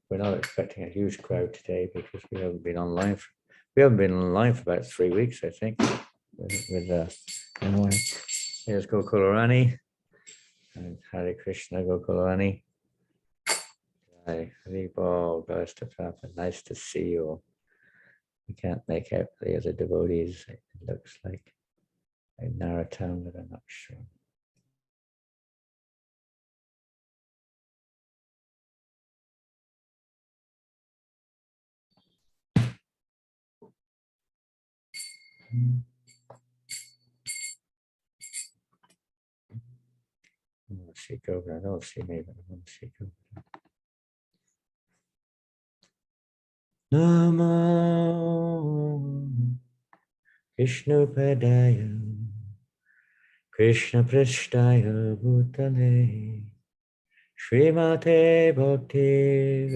we're not expecting a huge crowd today because we haven't been online. We haven't been online for about 3 weeks, I think. Anyway, here's Gokularani and Hare Krishna Gokularani. Hi, Haribol, Gastapapa, nice to see you all. We can't make out the other devotees. It looks like Narottam, but I'm not sure. I don't see Governor. I don't see me, but I don't see Governor. Namo Vishnu Padaya Krishna Prishtaya Bhutale Srimate Bhakti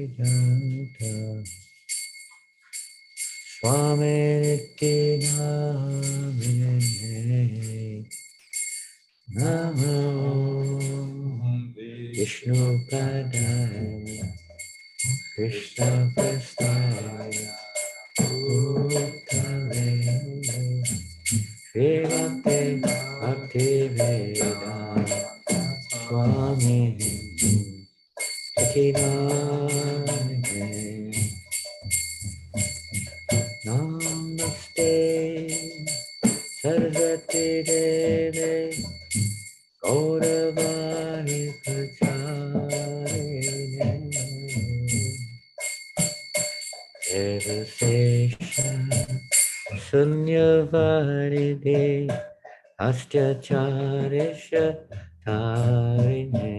Vedanta Swami Nityanamine Namo Vishnu Padaya Krishna Prasthaya Bhutale Srimate Bhakti Vedanta Swami Nityanamine Namaste Saraswati Deve Gauravani Pracharine Devasesha Sunyavaride Astyacharisha Tarine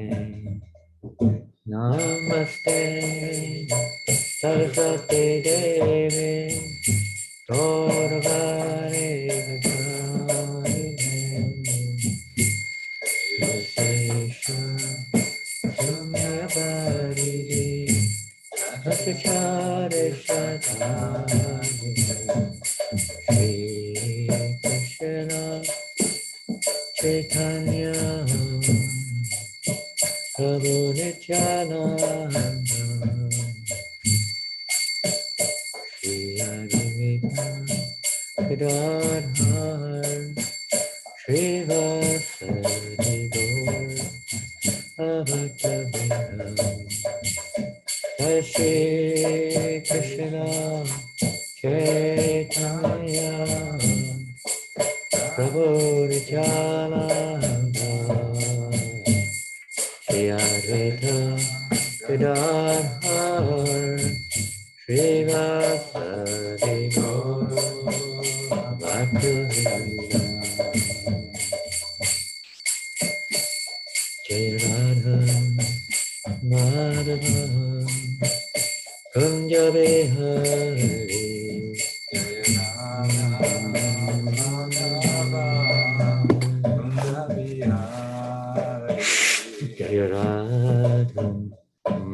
Namaste Saraswati Deve Gauravani Pracharine Devasesha Sunyavaride Astyacharisha Tarine Shri Krishna Chaitanya Prabhu Nityananda Shri Advaita Gadadhar Shri Vasadi Gaur Bhaktavindam Jai Shri Krishna Chaitanya Prabhu Nityananda Shri Advaita Gadadhar Shri Vasadi Gaur Bhaktavindam Jai Radha Madhava Kunja Bihari Jai Radha Madhava Kunja Bihari Jai Radha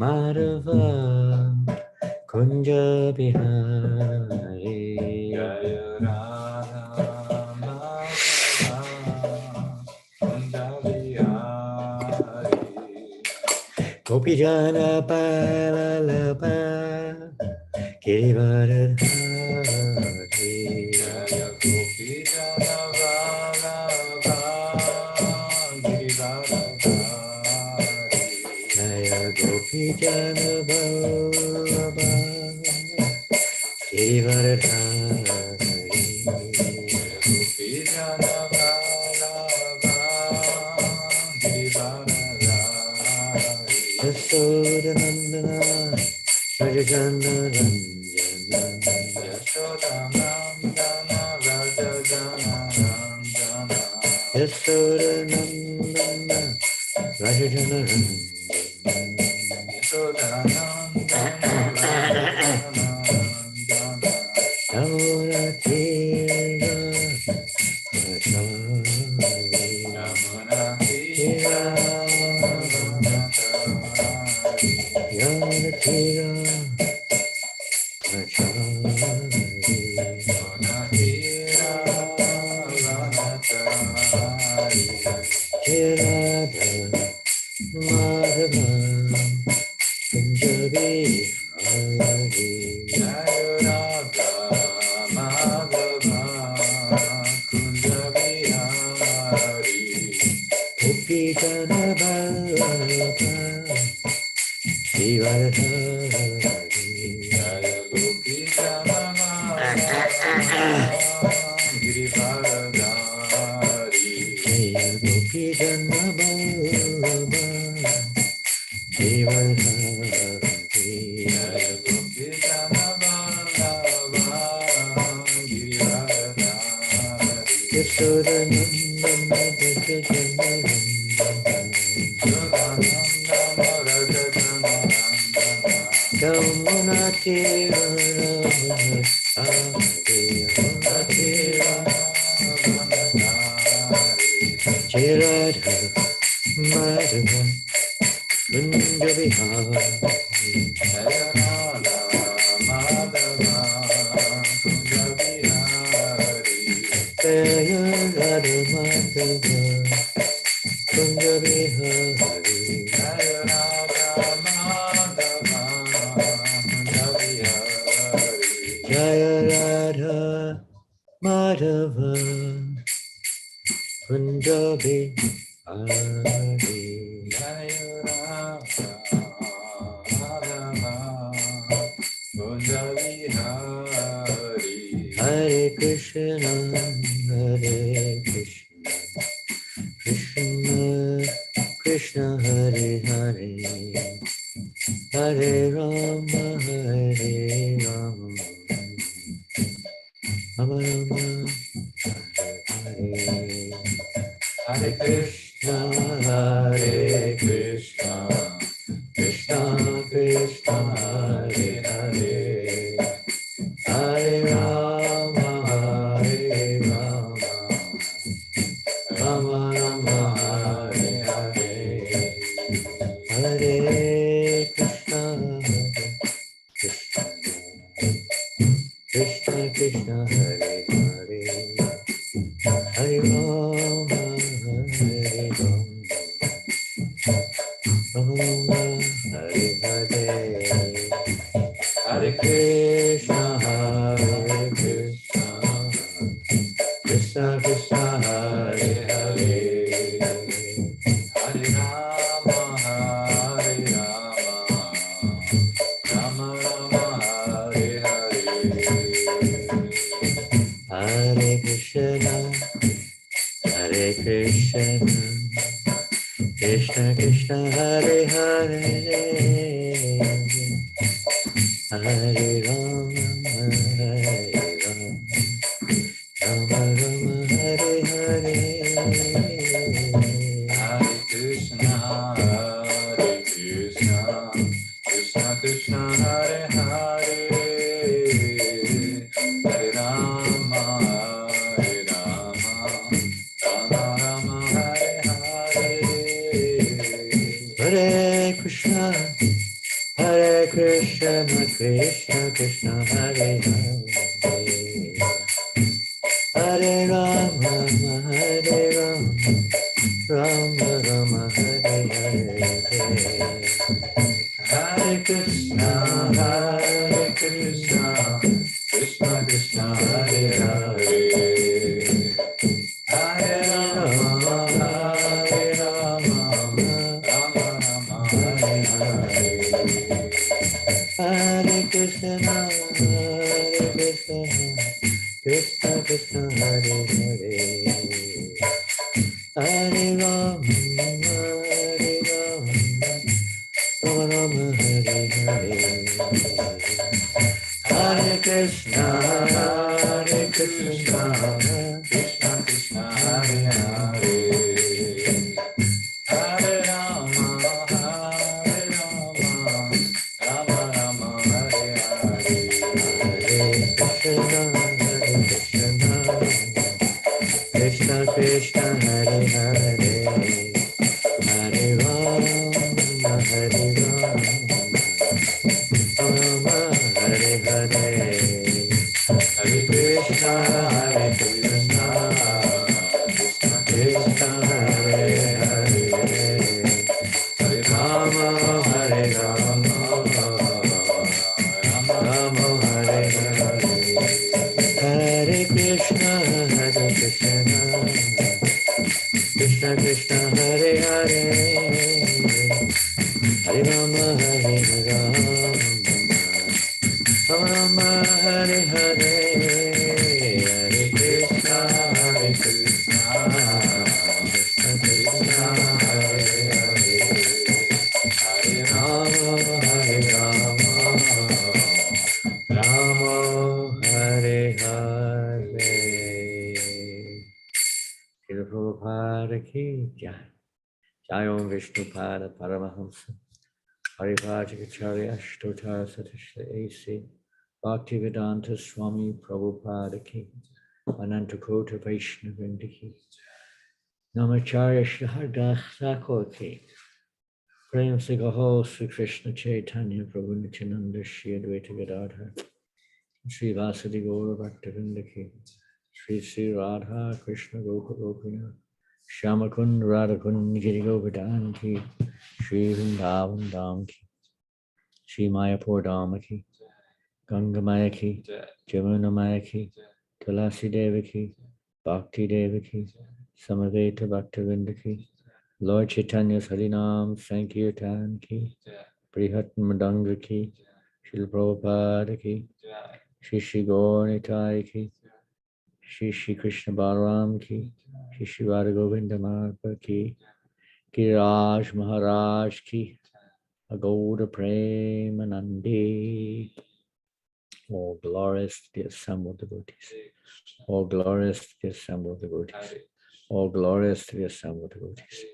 Madhava Kunja Bihari Gopijana Palalapa Girivaradhari Jaya Gopijana Palalapa Girivaradhari Jaya Gopijana Palalapa Girivaradhari Gopijana Palalapa Girivaradhari Yasodanandana Rajajana Ranjana Yasodanandana Rajajana Ranjana Yasodanandana Rajajana Ranjana Yasodanandana Rajajana Ranjana Yamuna Tira Vachari Yamuna Tira Yamuna Tira Vachari Yamuna Tira Vachari Radha Madhava Hare Rama, Hare Rama, Hare Hare, Hare Krishna, Hare Krishna, Krishna Krishna, Hare Hare, Hare Rama, Hare Rama, Rama Hare Hare. Srila Prabhupada ki jai. Jai Om Vishnupada Paramahamsa. Parivajikacharya Ashtotar Satishla AC. Bhaktivedanta Swami Prabhupada ki. Anantakota Vaishnavrinda ki. Namacharya Shahardakh Thakur ki. Prem Sigaho Sri Krishna Chaitanya Prabhu Nityananda Shri Advaita Gadadhar. Sri Vasadi Gaura Bhaktivinoda ki. Sri Sri Radha Krishna Gopa Gopinath. Shamakund Radhakund Giri Govardhan ki. Sri Vrindavan Dham ki. Sri Mayapur Dham ki. Ganga Maya ki. Jamuna Maya ki. Tulasi Deva ki. Bhakti Deva ki. Samaveta Bhaktivinoda ki. Lord Chaitanya's Harinam Sankirtan ki. Brihat Madanga ki. Srila Prabhupada ki. Shri Shri Gaur Nitai ki. Shri Shri Krishna Balaram ki. Shri Shri Radha Govinda Marpa ki. Giraj Maharaj ki. Agoda Premanandi. All glorious to the assembled devotees. All glorious to the assembled devotees. All glorious to the assembled devotees.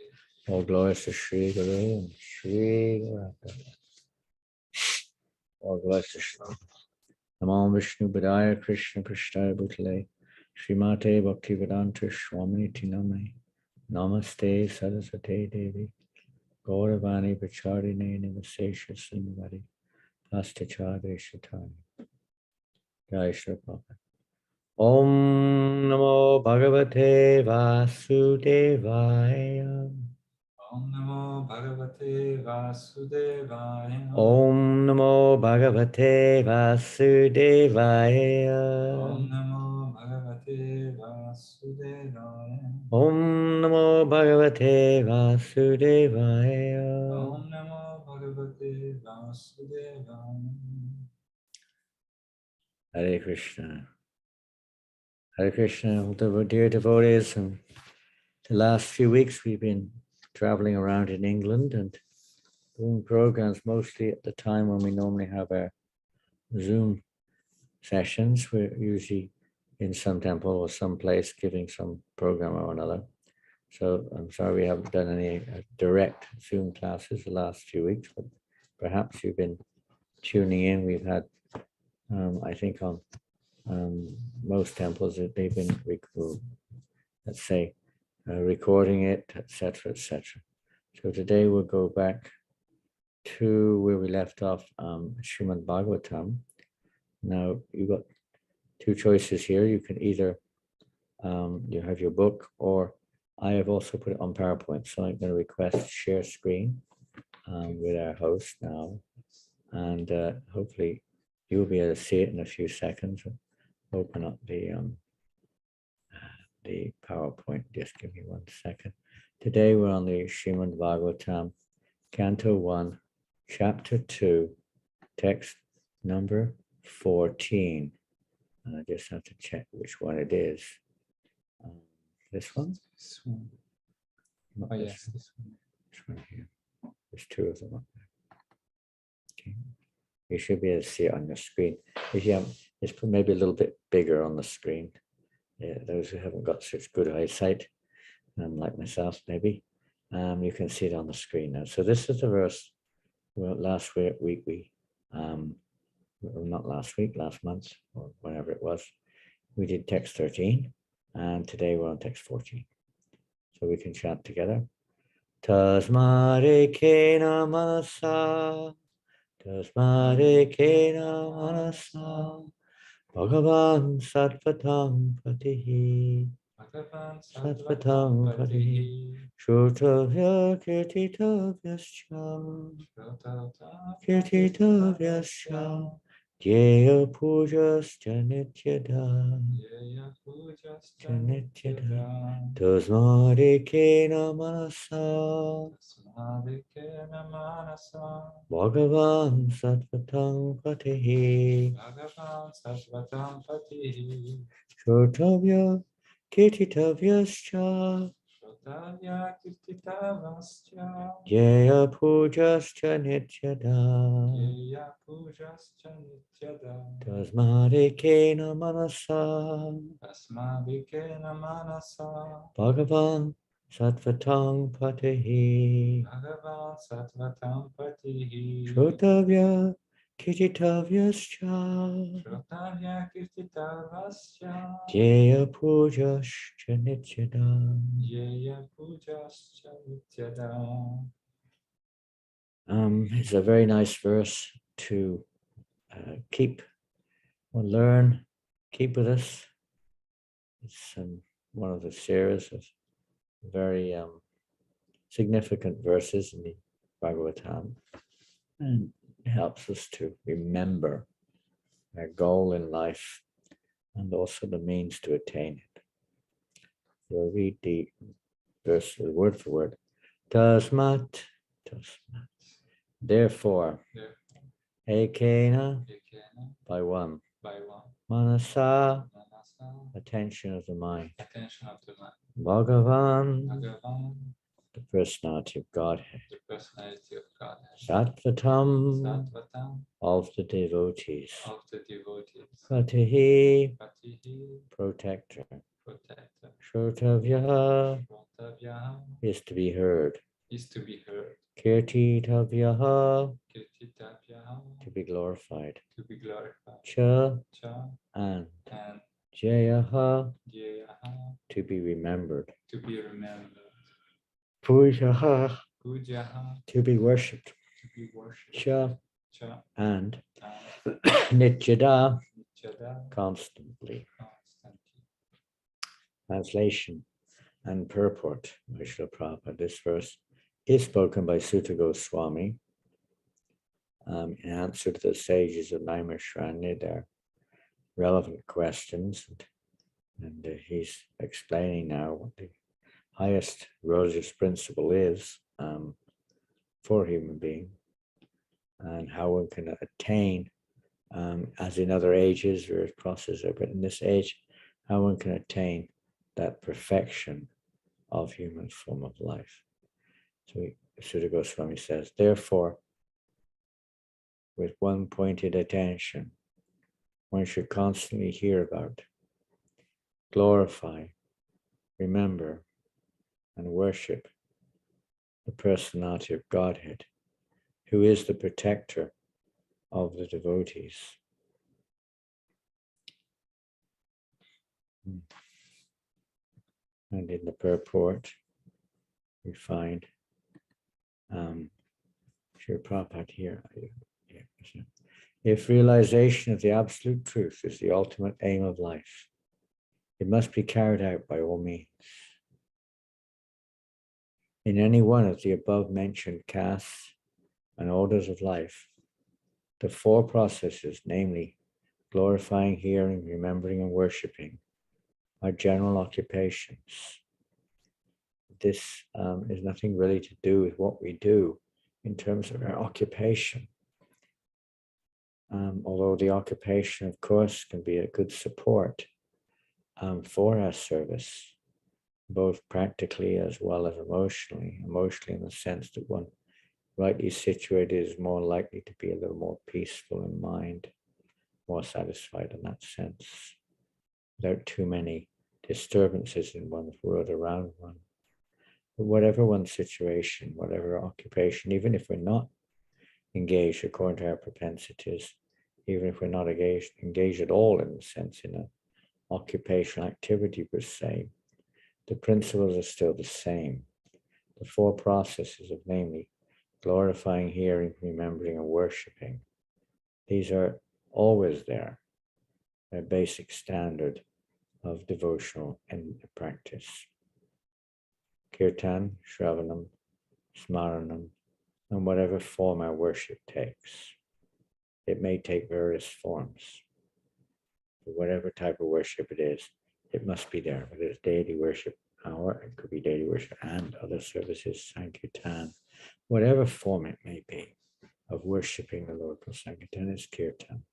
All glorious to Sri Guru and Sri Radha. All glorious to Sri. Namo Vishnu Padaya Krishna Prasthaya Bhutale. Srimate Bhaktivedanta Swami Tiname. Namaste Saraswate Devi. Gauravani Pacharine Nivasesha Srimati. Pastachadri Shatani. Jai Shri Prabhupada. Om Namo Bhagavate Vasudevaya. Om Namo Bhagavate Vasudevaya. Om Namo Bhagavate Vasudevaya. Om Namo Bhagavate Vasudevaya. Om Namo Bhagavate Vasudevaya. Om Namo Bhagavate Vasudevaya. Hare Krishna. Hare Krishna, dear devotees. And the last few weeks we've been traveling around in England and doing programs mostly at the time when we normally have our Zoom sessions. We're usually in some temple or some place giving some program or another. So I'm sorry we haven't done any direct Zoom classes the last few weeks, but perhaps you've been tuning in. We've had, I think on most temples that they've been, let's say, recording it, etc., etc. So today we'll go back to where we left off, Srimad Bhagavatam. Now you've got two choices here. You can either, you have your book, or I have also put it on PowerPoint. So I'm going to request share screen with our host now. And hopefully you'll be able to see it in a few seconds. Open up the PowerPoint. Just give me 1 second. Today we're on the Srimad Bhagavatam, Canto 1, Chapter 2, text number 14. And I just have to check which one it is. This one? This one. Not Oh, this yes, one. this one. This one here. There's two of them up there. Okay. You should be able to see it on your screen. If you have, it's maybe a little bit bigger on the screen. Yeah, those who haven't got such good eyesight, like myself, maybe, you can see it on the screen now. So this is the verse. Well, last week we, not last week, last month, or whenever it was, we did text 13, and today we're on text 14. So we can chant together. Tasmare kena manasa, tasmare kena manasa, Bhagavan Satvatam Patihi, Satvatam Patihi, Shrutavya Kirtitavyascha, Kirtitavyascha, Yeya pujascha nityada. Yeya pujascha Nityada. nityada. Tasmadikena manasa. Tasmadikena manasa. Bhagavan Sattvatang Patihi. Bhagavan Sattvatam Patihi. Shrotavya Kirtitavyascha. Shrotavya Kirtitavascha. Jaya Pujascha Nityada. Yeya pujascha nityada. Tasmadikena Manasa. Tasmadikena manasa. Bhagavan Sattvatang Patihi. Bhagavan Sattvatam Patihi. Shrotavya Kirtitavyascha. Shrotavya Kirtitavascha. Jaya Pujascha Nityada. Yeya pujascha nityada. It's a very nice verse to keep or learn, keep with us. It's one of the series of very significant verses in the Bhagavatam, and it helps us to remember our goal in life and also the means to attain it. We'll read the verse word for word. Tasmat, tasmat. Therefore, ekena, Ekena. by one. By one. Manasa, Manasa. attention of the mind. Attention of the mind. Bhagavan, Bhagavan. the personality of Godhead. The personality of Godhead. Sattvatam, Sattvatam. of the devotees. Of the devotees. Patihi, Patihi. protector. Protector. Shrotavyaha, Shrotavyaha. is to be heard. Is to be heard. Kirtitavyaha, Kirtitavyaha. to be glorified. To be glorified. Cha, Cha. and And Jayaha, Jeyaha. to be remembered. To be remembered. Pujaha, Pujaha. to be worshipped. To be worshipped. Cha, Cha. and And Nityada, Nityada. constantly. Constantly. Translation and purport by Srila Prabhupada. This verse is spoken by Sutta Goswami in answer to the sages of Naimishranya, their relevant questions. And he's explaining now what the highest religious principle is for a human being and how one can attain, as in other ages, various processes, but in this age, how one can attain that perfection of human form of life. So Sutta Goswami says, therefore, with one pointed attention, one should constantly hear about, glorify, remember, and worship the personality of Godhead, who is the protector of the devotees. And in the purport, we find Srila Prabhupada here. If realization of the absolute truth is the ultimate aim of life, it must be carried out by all means. In any one of the above mentioned castes and orders of life, the four processes, namely glorifying, hearing, remembering, and worshipping, are general occupations. This is nothing really to do with what we do in terms of our occupation. Although the occupation, of course, can be a good support for our service, both practically as well as emotionally. Emotionally in the sense that one rightly situated is more likely to be a little more peaceful in mind, more satisfied in that sense, without too many disturbances in one's world around one. But whatever one's situation, whatever occupation, even if we're not engaged according to our propensities, even if we're not engaged at all in the sense in an occupational activity per se, the principles are still the same. The four processes of namely glorifying, hearing, remembering, and worshipping, these are always there, a basic standard of devotional and practice. Kirtan, Shravanam, Smaranam, and whatever form our worship takes. It may take various forms. Whatever type of worship it is, it must be there. Whether it's daily worship hour, it could be daily worship and other services, Sankirtan, whatever form it may be of worshiping the Lord. Sankirtan is Kirtan.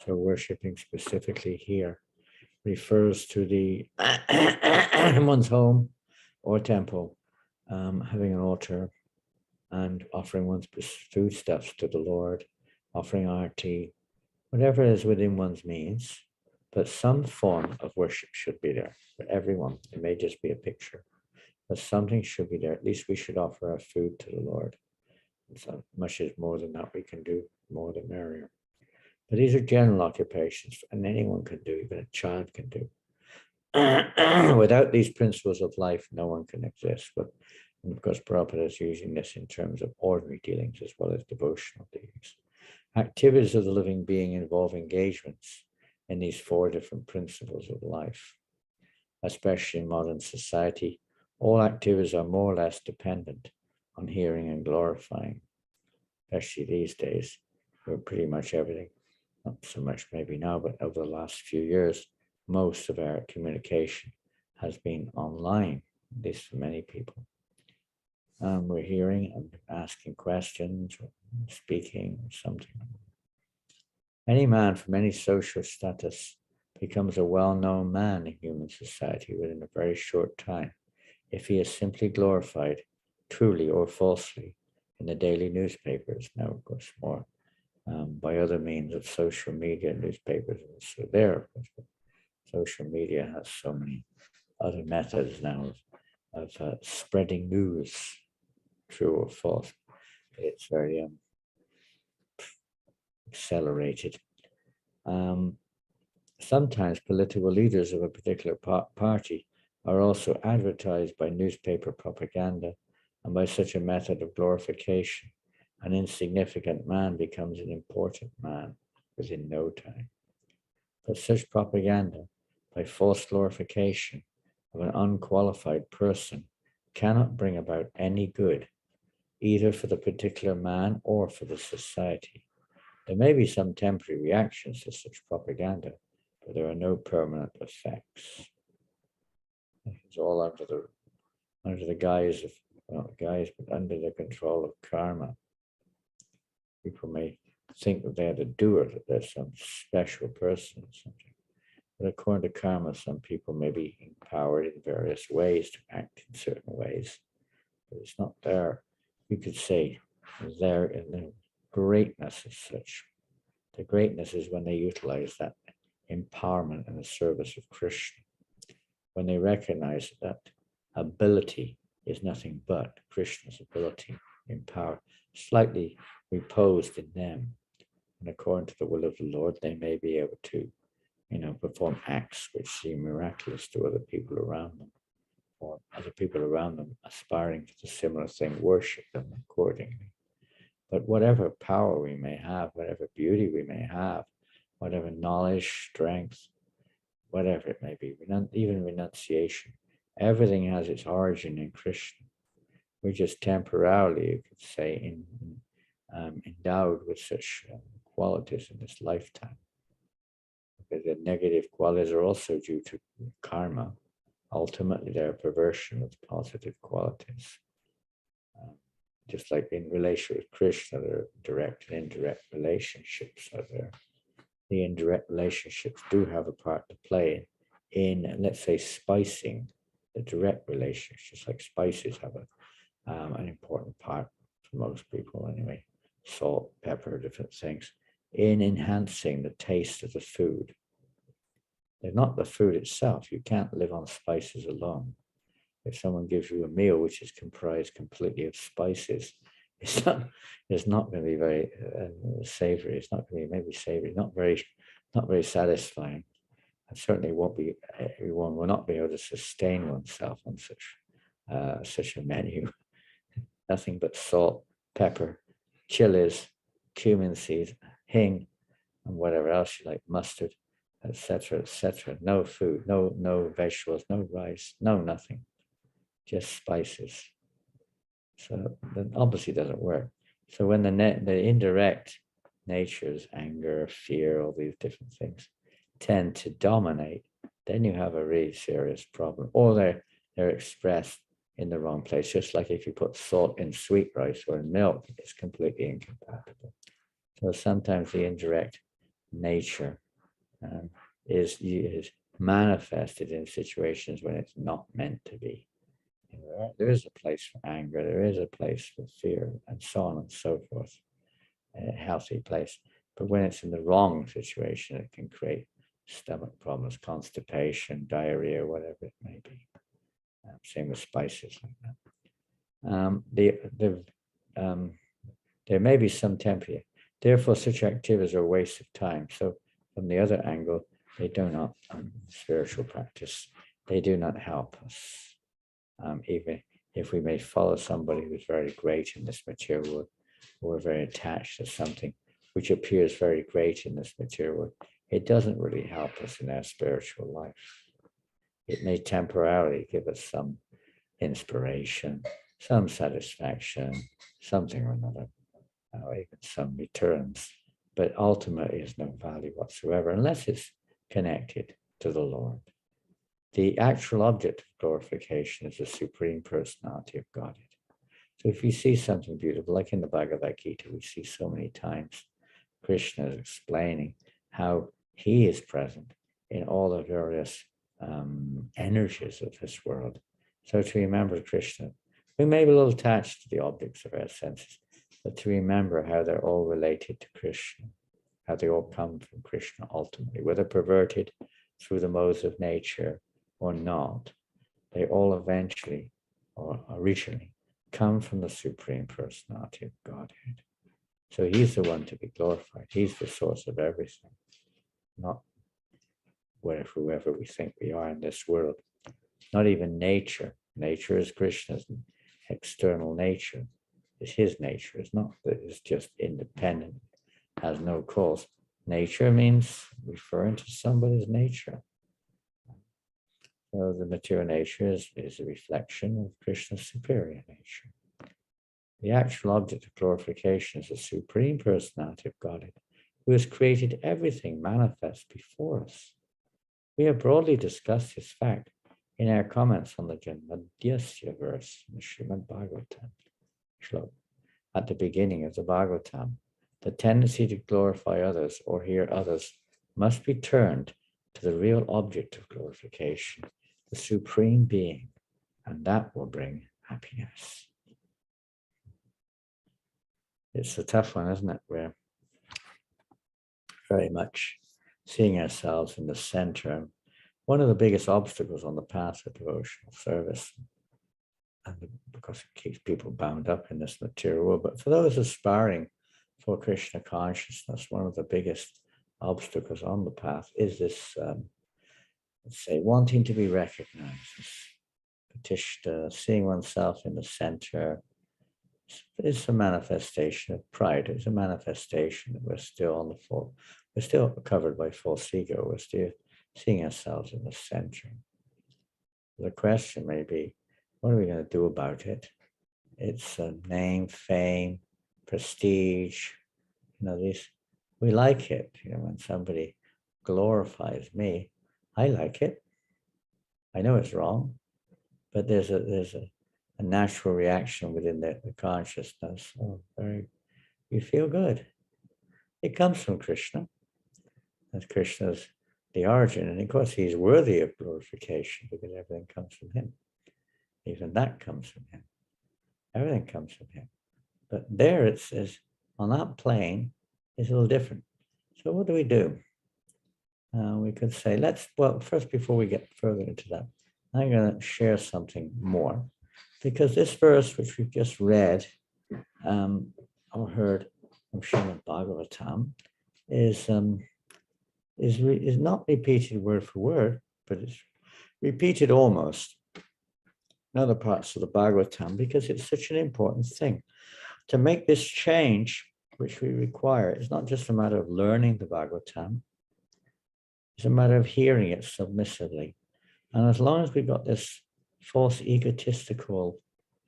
So worshiping specifically here refers to the one's home or temple, having an altar and offering one's foodstuffs to the Lord, offering arti, whatever is within one's means, but some form of worship should be there for everyone. It may just be a picture, but something should be there. At least we should offer our food to the Lord. So much is more than that we can do, more the merrier. But these are general occupations, and anyone can do, even a child can do. Without these principles of life, no one can exist. But of course, Prabhupada is using this in terms of ordinary dealings as well as devotional dealings. Activities of the living being involve engagements in these four different principles of life. Especially in modern society, all activities are more or less dependent on hearing and glorifying. Especially these days, where pretty much everything, not so much maybe now, but over the last few years, most of our communication has been online, at least for many people. We're hearing and asking questions, or speaking, or something. Any man from any social status becomes a well-known man in human society within a very short time if he is simply glorified, truly or falsely, in the daily newspapers. Now, of course, more by other means of social media, newspapers are also there, of course, but social media has so many other methods now of spreading news, true or false. It's very accelerated. Sometimes political leaders of a particular party are also advertised by newspaper propaganda, and by such a method of glorification, an insignificant man becomes an important man within no time. But such propaganda, by false glorification of an unqualified person, cannot bring about any good, either for the particular man or for the society. There may be some temporary reactions to such propaganda, but there are no permanent effects. It's all under the guise of, but under the control of karma. People may think that they're the doer, that they're some special person or something. But according to karma, some people may be empowered in various ways to act in certain ways. But it's not there, you could say, there in the greatness as such. The greatness is when they utilize that empowerment in the service of Krishna. When they recognize that ability is nothing but Krishna's ability in power, slightly reposed in them. And according to the will of the Lord, they may be able to, perform acts which seem miraculous to other people around them, or other people around them aspiring to the similar thing, worship them accordingly. But whatever power we may have, whatever beauty we may have, whatever knowledge, strength, whatever it may be, even renunciation, everything has its origin in Krishna. We're just temporarily, you could say, endowed with such qualities in this lifetime. Because the negative qualities are also due to karma. Ultimately, they're a perversion of positive qualities. Just like in relation with Krishna, there are direct and indirect relationships are there. The indirect relationships do have a part to play in, let's say, spicing the direct relationships, like spices have an important part for most people anyway, salt, pepper, different things, in enhancing the taste of the food. They're not the food itself. You can't live on spices alone. If someone gives you a meal which is comprised completely of spices, it's not going to be very savory. It's not going to be maybe savory, not very satisfying. And certainly everyone will not be able to sustain oneself on such a menu. Nothing but salt, pepper, chilies, cumin seeds, hing, and whatever else you like, mustard, etc., etc. No food, no vegetables, no rice, no nothing, just spices. So that obviously doesn't work. So when the indirect natures, anger, fear, all these different things, tend to dominate, then you have a really serious problem. Or they're expressed in the wrong place. Just like if you put salt in sweet rice or in milk, it's completely incompatible. So sometimes the indirect nature is manifested in situations when it's not meant to be. There is a place for anger, there is a place for fear, and so on and so forth, a healthy place. But when it's in the wrong situation, it can create stomach problems, constipation, diarrhea, whatever it may be. Same with spices like that. There may be some temper. Therefore, such activities are a waste of time. So from the other angle, they do not, spiritual practice, they do not help us. Even if we may follow somebody who's very great in this material world, or very attached to something which appears very great in this material world, it doesn't really help us in our spiritual life. It may temporarily give us some inspiration, some satisfaction, something or another, or even some returns, but ultimately has no value whatsoever unless it's connected to the Lord. The actual object of glorification is the Supreme Personality of Godhead. So if you see something beautiful, like in the Bhagavad Gita, we see so many times Krishna is explaining how he is present in all the various energies of this world. So to remember Krishna, we may be a little attached to the objects of our senses, but to remember how they're all related to Krishna, how they all come from Krishna ultimately, whether perverted through the modes of nature or not, they all eventually or originally come from the Supreme Personality of Godhead. So he's the one to be glorified. He's the source of everything, not whoever we think we are in this world. Not even nature. Nature is Krishna's external nature. It's his nature. It's not that it's just independent, has no cause. Nature means referring to somebody's nature. So the material nature is a reflection of Krishna's superior nature. The actual object of glorification is the Supreme Personality of Godhead, who has created everything manifest before us. We have broadly discussed this fact in our comments on the Janmadhyasya verse in the Srimad Bhagavatam Shlok. At the beginning of the Bhagavatam, the tendency to glorify others or hear others must be turned to the real object of glorification, the Supreme Being, and that will bring happiness. It's a tough one, isn't it? We're very much seeing ourselves in the center. One of the biggest obstacles on the path of devotional service, and because it keeps people bound up in this material world, but for those aspiring for Krishna consciousness, one of the biggest obstacles on the path is this, let's say, wanting to be recognized, Patishta, seeing oneself in the center. It's a manifestation of pride. It's a manifestation that we're still on the full, we're still covered by false ego. We're still seeing ourselves in the center. The question may be, what are we going to do about it? It's a name, fame, prestige. These, we like it. When somebody glorifies me, I like it. I know it's wrong, but there's a natural reaction within the consciousness. You feel good. It comes from Krishna. And Krishna's the origin. And of course, he's worthy of glorification because everything comes from him. Even that comes from him. Everything comes from him. But there it says, on that plane, it's a little different. So what do? We could say, first, before we get further into that, I'm going to share something more. Because this verse, which we've just read or heard from Srimad Bhagavatam, is not repeated word for word, but it's repeated almost in other parts of the Bhagavatam, because it's such an important thing. To make this change, which we require, it's not just a matter of learning the Bhagavatam, it's a matter of hearing it submissively. And as long as we've got this false egotistical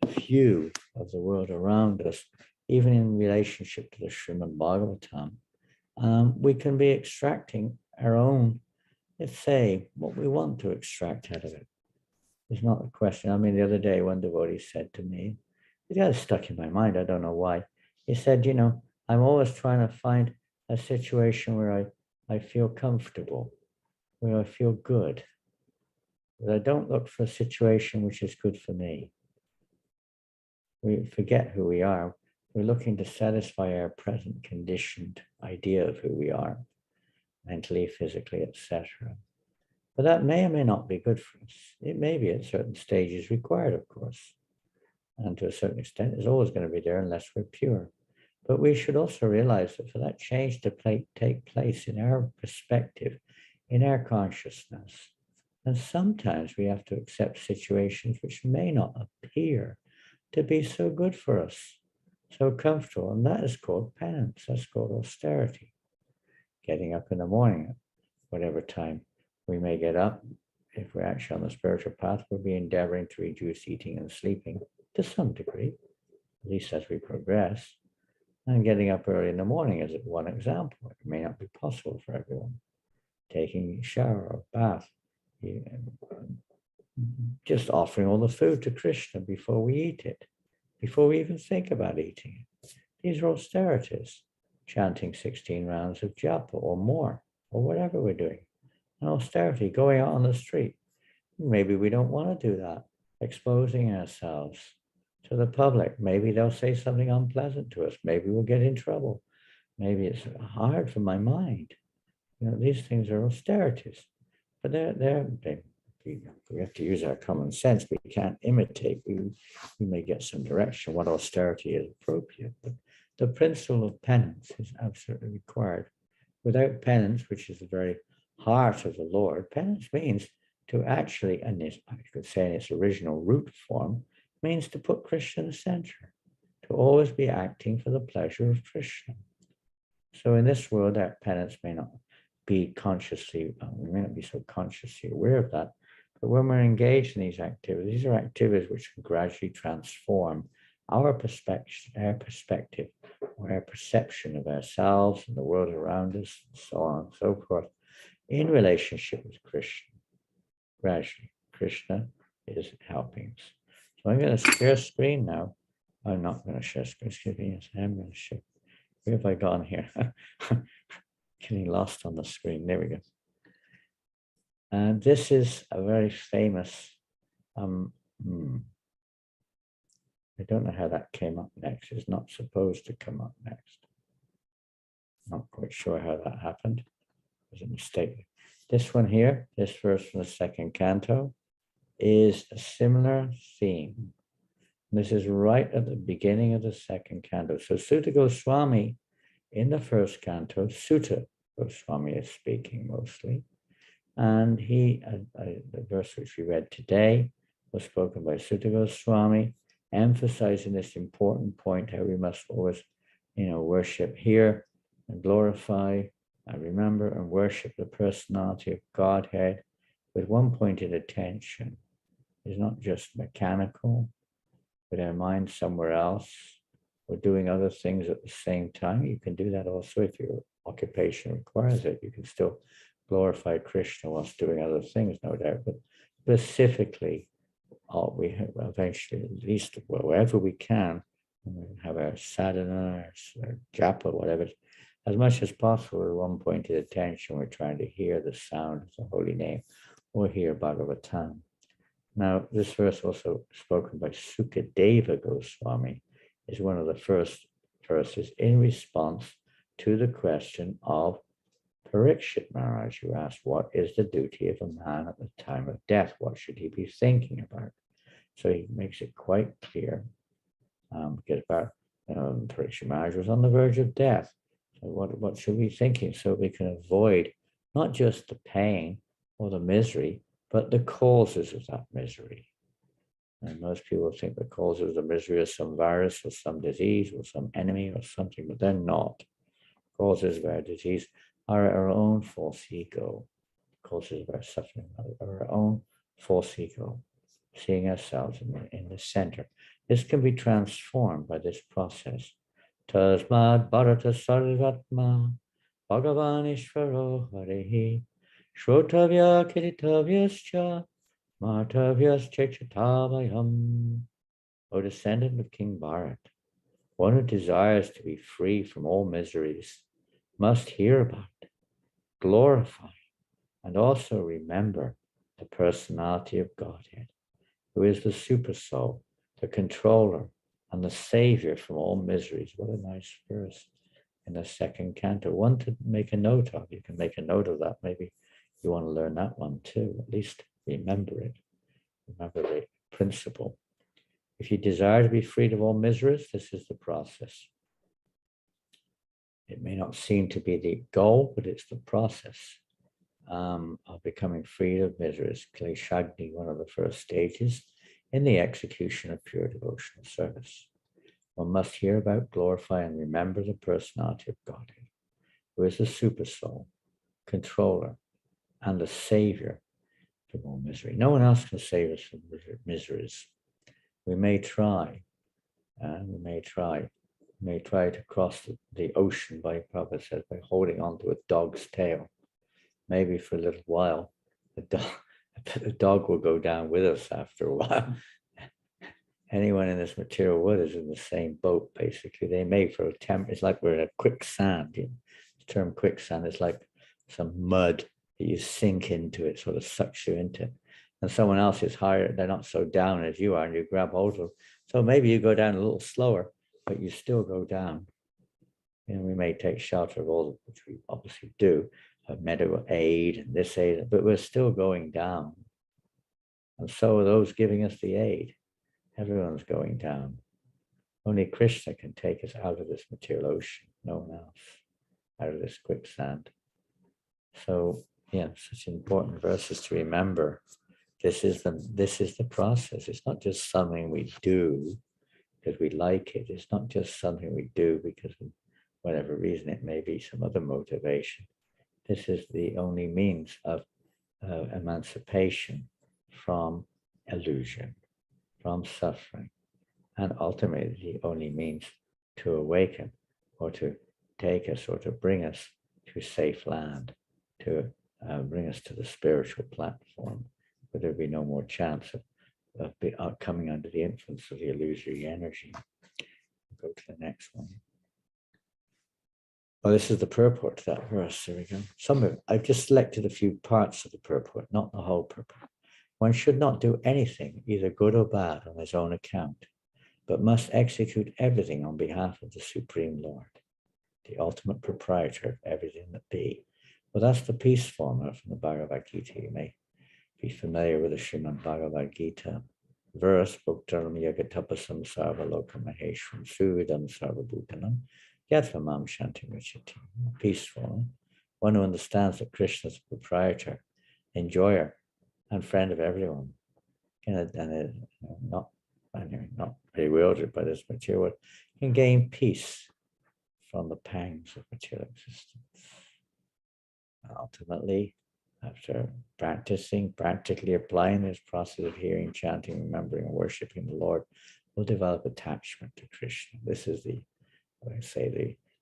view of the world around us, even in relationship to the Srimad Bhagavatam, we can be extracting our own, let's say, what we want to extract out of it. It's not a question. I mean, the other day, one devotee said to me, it got stuck in my mind. I don't know why. He said, I'm always trying to find a situation where I feel comfortable, where I feel good. But I don't look for a situation which is good for me. We forget who we are. We're looking to satisfy our present conditioned idea of who we are, mentally, physically, etc. But that may or may not be good for us. It may be at certain stages required, of course. And to a certain extent, it's always going to be there unless we're pure. But we should also realize that for that change to take place in our perspective, in our consciousness, and sometimes we have to accept situations which may not appear to be so good for us, so comfortable. And that is called penance. That's called austerity. Getting up in the morning at whatever time we may get up. If we're actually on the spiritual path, we'll be endeavoring to reduce eating and sleeping to some degree, at least as we progress. And getting up early in the morning is one example. It may not be possible for everyone. Taking a shower or bath, just offering all the food to Krishna before we eat it, before we even think about eating it. These are austerities. Chanting 16 rounds of japa or more, or whatever we're doing. An austerity, going out on the street. Maybe we don't want to do that. Exposing ourselves to the public. Maybe they'll say something unpleasant to us. Maybe we'll get in trouble. Maybe it's hard for my mind. These things are austerities, but we have to use our common sense. We can't imitate. We may get some direction what austerity is appropriate, but the principle of penance is absolutely required. Without penance, which is the very heart of the Lord, penance means to actually, and I could say in its original root form, means to put Krishna in the center, to always be acting for the pleasure of Krishna. So in this world, our penance may not be consciously, we may not be so consciously aware of that, but when we're engaged in these activities are activities which can gradually transform our perspective, or our perception of ourselves and the world around us, and so on and so forth, in relationship with Krishna. Gradually, Krishna is helping us. So I'm going to share screen now. I'm not going to share screen, excuse me, yes, I am going to share. Where have I gone here? Getting lost on the screen, there we go. And this is a very famous, I don't know how that came up next. It's not supposed to come up next. Not quite sure how that happened. It was a mistake. This one here, this verse from the second canto, is a similar theme. And this is right at the beginning of the second canto. So Sutta Goswami, in the first canto, Sutta Goswami is speaking mostly. And the verse which we read today was spoken by Sutta Goswami, emphasizing this important point, how we must always, worship here and glorify and remember and worship the personality of Godhead with one pointed attention. It's not just mechanical, with our mind somewhere else, or doing other things at the same time. You can do that also if your occupation requires it. You can still glorify Krishna whilst doing other things, no doubt. But specifically, we have eventually, at least wherever we can, have our sadhana, our japa, whatever, as much as possible with one pointed attention. We're trying to hear the sound of the holy name or hear Bhagavatam. Now, this verse also spoken by Sukadeva Goswami is one of the first verses in response to the question of Parikshit Maharaj, who asked, what is the duty of a man at the time of death? What should he be thinking about? So he makes it quite clear, because Parikshit Maharaj was on the verge of death. So what should we be thinking so we can avoid not just the pain or the misery, but the causes of that misery? And most people think the causes of the misery are some virus or some disease or some enemy or something, but they're not. Causes of our disease are our own false ego. Causes of our suffering are our own false ego, seeing ourselves in the center. This can be transformed by this process. Tasmad bharata sarvatma Bhagavan Ishvaro Harihi Shrotavya Kiritavyascha Martavyascha Chatavayam. O descendant of King Bharat, one who desires to be free from all miseries must hear about, glorify, and also remember the personality of Godhead, who is the super soul, the controller, and the savior from all miseries. What a nice verse in the second canto. One to make a note of. You can make a note of that. Maybe you want to learn that one too. At least remember it. Remember the principle. If you desire to be freed of all miseries, this is the process. It may not seem to be the goal, but it's the process of becoming free of miseries. Kleshagni, one of the first stages in the execution of pure devotional service. One must hear about, glorify, and remember the personality of Godhead, who is the super soul, controller, and the savior from all misery. No one else can save us from miseries. We may try, we may try to cross the ocean, by Prabhupada says, by holding onto a dog's tail. Maybe for a little while, the dog will go down with us after a while. Anyone in this material world is in the same boat, basically. They may for a temp, it's like we're in a quicksand. The term quicksand is like some mud that you sink into, it sort of sucks you into it. And someone else is higher, they're not so down as you are, and you grab hold of them. So maybe you go down a little slower, but you still go down. We may take shelter of all, which we obviously do, of medical aid and this aid, but we're still going down. And so are those giving us the aid. Everyone's going down. Only Krishna can take us out of this material ocean, no one else, out of this quicksand. So, yeah, such important verses to remember. This is the process. It's not just something we do because we like it. It's not just something we do because of whatever reason it may be, some other motivation. This is the only means of emancipation from illusion, from suffering, and ultimately the only means to awaken or to take us or to bring us to safe land, to bring us to the spiritual platform, where there'll be no more chance of coming under the influence of the illusory energy. Go to the next one. Oh, this is the purport, that verse. There we go. Some of it, I've just selected a few parts of the purport, not the whole purport. One should not do anything, either good or bad, on his own account, but must execute everything on behalf of the Supreme Lord, the ultimate proprietor of everything that be. Well, that's the peace formula from the Bhagavad Gita. You may be familiar with the Srimad Bhagavad Gita verse, Bhuktaram Yagatapasam Sarvalokam Maheshwaram Suvidam Sarvabhutanam Yathamam Shanti Richati. Peaceful. One who understands that Krishna is the proprietor, enjoyer, and friend of everyone, and not bewildered by this material world, can gain peace from the pangs of material existence. Ultimately, after practically applying this process of hearing, chanting, remembering, and worshiping the Lord, will develop attachment to Krishna. This is the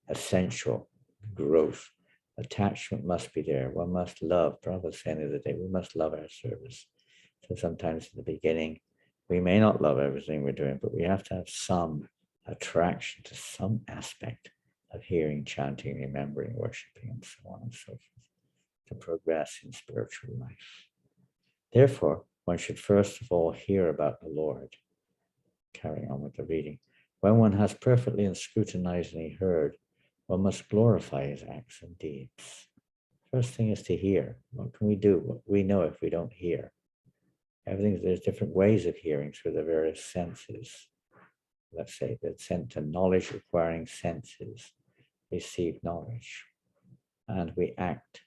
essential growth. Attachment must be there. One must love. Prabhupada said the other day, we must love our service. So sometimes in the beginning, we may not love everything we're doing, but we have to have some attraction to some aspect of hearing, chanting, remembering, worshiping, and so on and so forth, to progress in spiritual life. Therefore, one should first of all hear about the Lord. Carrying on with the reading. When one has perfectly and scrutinizingly heard, one must glorify his acts and deeds. First thing is to hear. What can we do? What we know if we don't hear? There's different ways of hearing through the various senses. Let's say that sent to knowledge requiring senses receive knowledge, and we act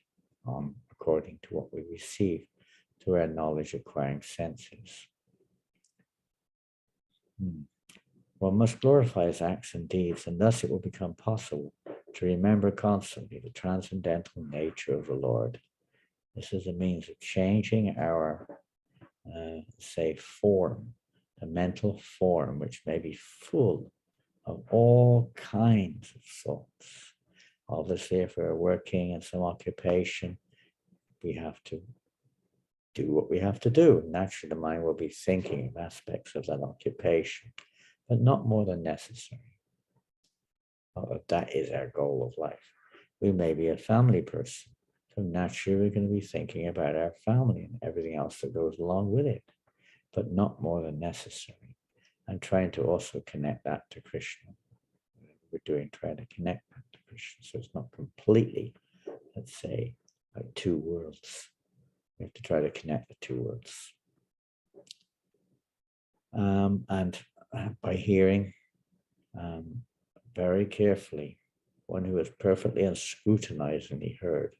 on according to what we receive through our knowledge acquiring senses. One must glorify his acts and deeds, and thus it will become possible to remember constantly the transcendental nature of the Lord. This is a means of changing our, form, the mental form, which may be full of all kinds of thoughts, Obviously, if we're working in some occupation, we have to do what we have to do. Naturally, the mind will be thinking of aspects of that occupation, but not more than necessary. That is our goal of life. We may be a family person, so naturally we're going to be thinking about our family and everything else that goes along with it, but not more than necessary. And trying to also connect that to Krishna. We're trying to connect that to Krishna, so it's not completely, let's say, like two worlds. We have to try to connect the two worlds. And by hearing very carefully, one who is perfectly unscrutinizingly heard.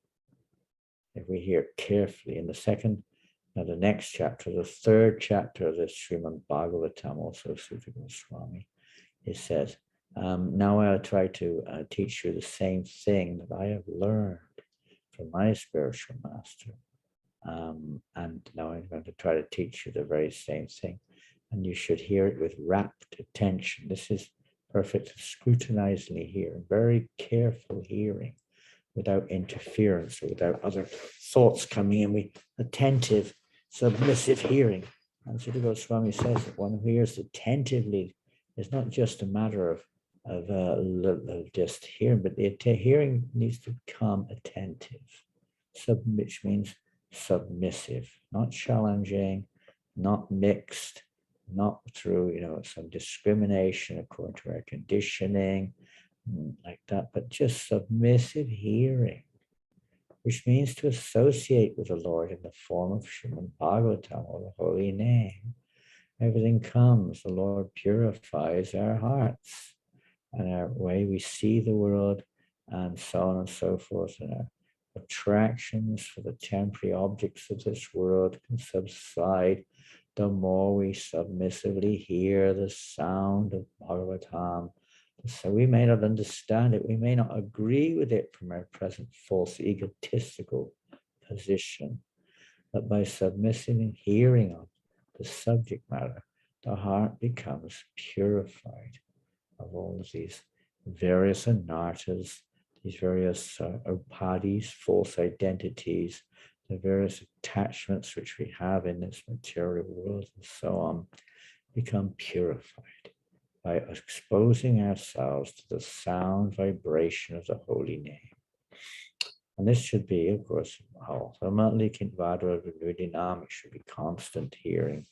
If we hear carefully in the next chapter, the third chapter of this Srimad Bhagavatam, also Sutta Goswami, it says, now I'll try to teach you the same thing that I have learned from my spiritual master. And now I'm going to try to teach you the very same thing. And you should hear it with rapt attention. This is perfect scrutinizingly hearing, very careful hearing, without interference or without other thoughts coming in. Attentive, submissive hearing. And Sutta Goswami says that one who hears attentively is not just a matter of just hearing, but the hearing needs to become attentive, which means submissive, not challenging, not mixed, not through some discrimination according to our conditioning, like that, but just submissive hearing, which means to associate with the Lord in the form of Srimad Bhagavatam, or the holy name. Everything comes, the Lord purifies our hearts and our way we see the world, and so on and so forth, and our attractions for the temporary objects of this world can subside the more we submissively hear the sound of Bhagavatam. So we may not understand it, we may not agree with it from our present false egotistical position, but by submissing and hearing of the subject matter, the heart becomes purified of all of these various anarthas, these various upadhis, false identities, the various attachments which we have in this material world and so on, become purified by exposing ourselves to the sound vibration of the holy name. And this should be, of course, ultimately it should be constant hearing.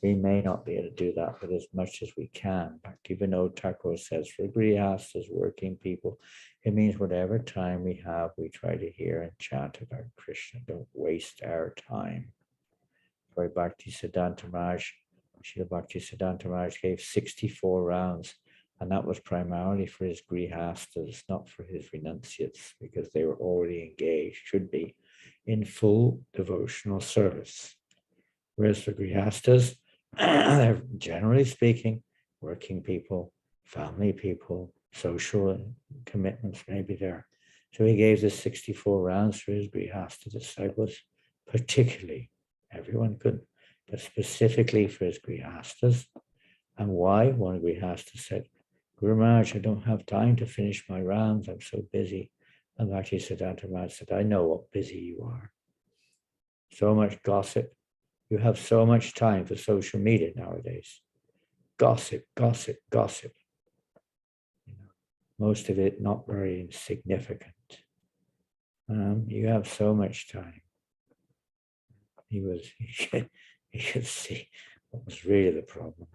We may not be able to do that, but as much as we can. Bhaktivinoda Thakur says, for grihastas, working people, it means whatever time we have, we try to hear and chant about Krishna. Don't waste our time. For Bhakti Siddhanta Maharaj, Srila Bhakti Siddhanta Maharaj gave 64 rounds, and that was primarily for his grihastas, not for his renunciates, because they were already engaged, should be, in full devotional service. Whereas for grihastas, they're generally speaking, working people, family people, social commitments may be there. So he gave the 64 rounds for his grihasta disciples, particularly. Everyone could, but specifically for his grihastas. And why? One grihasta said, Guru Maharaj, I don't have time to finish my rounds, I'm so busy. And Bhakti Siddhanta Maharaj said, I know what busy you are. So much gossip. You have so much time for social media nowadays. Gossip, gossip, gossip. Most of it not very significant. You have so much time. He could see what was really the problem.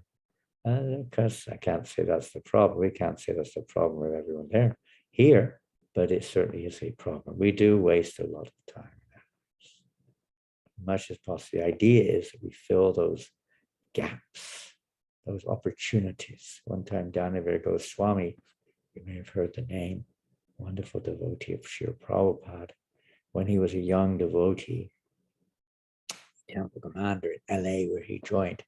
Because I can't say that's the problem. We can't say that's the problem with everyone here, but it certainly is a problem. We do waste a lot of time. Much as possible. The idea is that we fill those gaps, those opportunities. One time, Dhanavir Goswami, you may have heard the name, wonderful devotee of Srila Prabhupada, when he was a young devotee, temple commander in LA where he joined,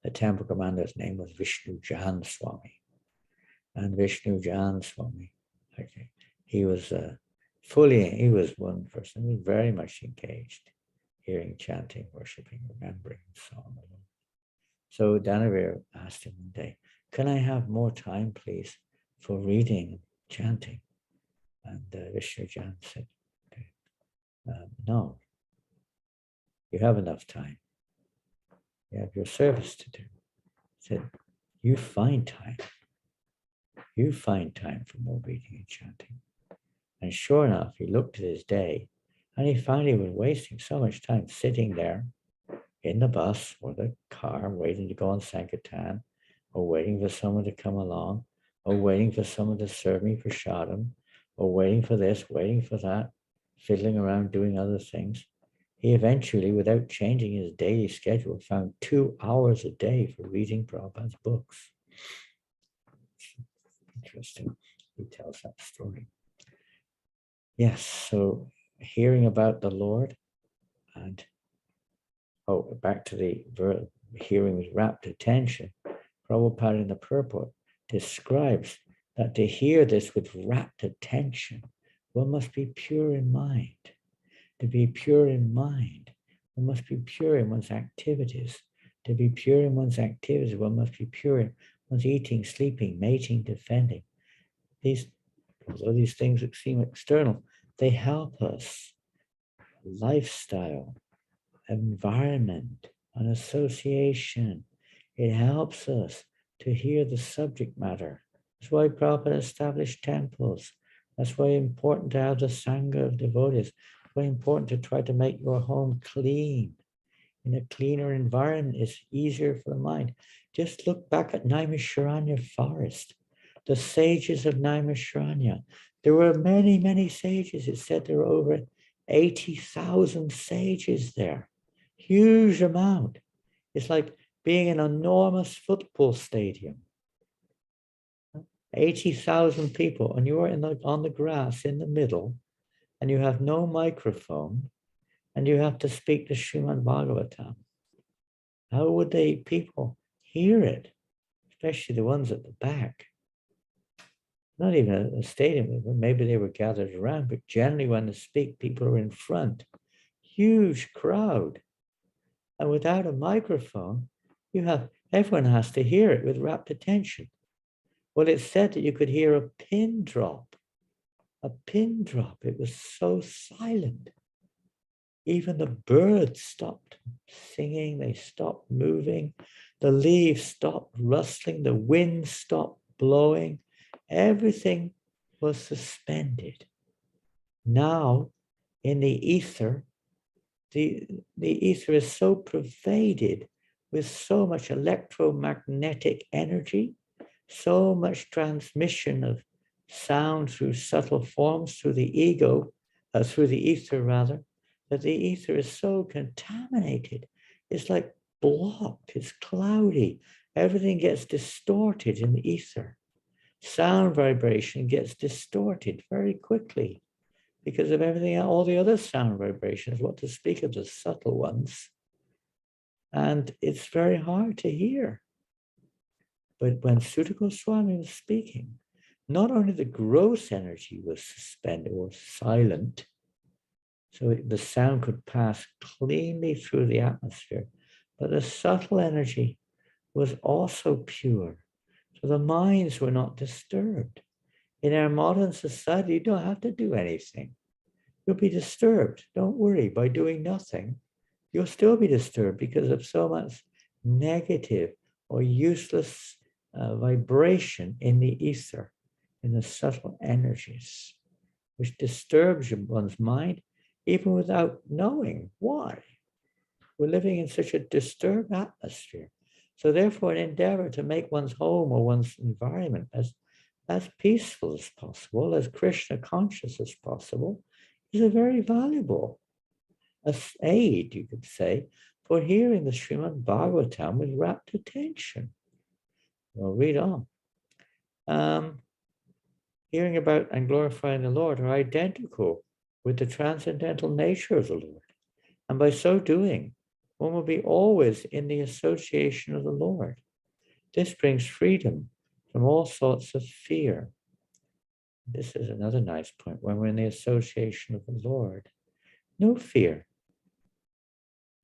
the temple commander's name was Vishnu Jan Swami. And Vishnu Jan Swami, he was he was one person who was very much engaged, hearing, chanting, worshipping, remembering, and so on. So Dhanavir asked him one day, can I have more time, please, for reading and chanting? And Vishnujan said, no, you have enough time. You have your service to do. He said, you find time. You find time for more reading and chanting. And sure enough, he looked at his day and he found he was wasting so much time sitting there in the bus or the car, waiting to go on Sankirtan, or waiting for someone to come along, or waiting for someone to serve me for Shadam, or waiting for this, waiting for that, fiddling around doing other things. He eventually, without changing his daily schedule, found 2 hours a day for reading Prabhupada's books. Interesting. He tells that story. Yes, so hearing about the Lord and back to the verb, hearing with rapt attention. Prabhupada in the purport describes that to hear this with rapt attention, one must be pure in mind. To be pure in mind, one must be pure in one's activities. To be pure in one's activities, one must be pure in one's eating, sleeping, mating, defending. Although these things that seem external, they help us. Lifestyle, environment, an association. It helps us to hear the subject matter. That's why Prabhupada established temples. That's why it's important to have the Sangha of devotees. It's why it's important to try to make your home clean. In a cleaner environment, it's easier for the mind. Just look back at Naimisharanya forest, the sages of Naimisharanya. There were many, many sages. It said there were over 80,000 sages there. Huge amount. It's like being in an enormous football stadium. 80,000 people, and you're on the grass in the middle, and you have no microphone, and you have to speak to Srimad Bhagavatam. How would people hear it? Especially the ones at the back. Not even a stadium, maybe they were gathered around, but generally when they speak, people are in front. Huge crowd. And without a microphone, everyone has to hear it with rapt attention. Well, it's said that you could hear a pin drop. A pin drop. It was so silent. Even the birds stopped singing. They stopped moving. The leaves stopped rustling. The wind stopped blowing. Everything was suspended. Now, in the ether, the ether is so pervaded with so much electromagnetic energy, so much transmission of sound through subtle forms, through the ego, through the ether rather, that the ether is so contaminated. It's like blocked, it's cloudy. Everything gets distorted in the ether. Sound vibration gets distorted very quickly because of everything, all the other sound vibrations, what to speak of the subtle ones. And it's very hard to hear. But when Sutta Goswami was speaking, not only the gross energy was suspended or silent, so the sound could pass cleanly through the atmosphere, but the subtle energy was also pure. So the minds were not disturbed. In our modern society, you don't have to do anything. You'll be disturbed. Don't worry, by doing nothing, you'll still be disturbed because of so much negative or useless vibration in the ether, in the subtle energies, which disturbs one's mind even without knowing why. We're living in such a disturbed atmosphere. So therefore, an endeavor to make one's home or one's environment as peaceful as possible, as Krishna conscious as possible, is a very valuable aid, you could say, for hearing the Srimad Bhagavatam with rapt attention. We'll read on. Hearing about and glorifying the Lord are identical with the transcendental nature of the Lord. And by so doing, one will be always in the association of the Lord. This brings freedom from all sorts of fear. This is another nice point. When we're in the association of the Lord, no fear.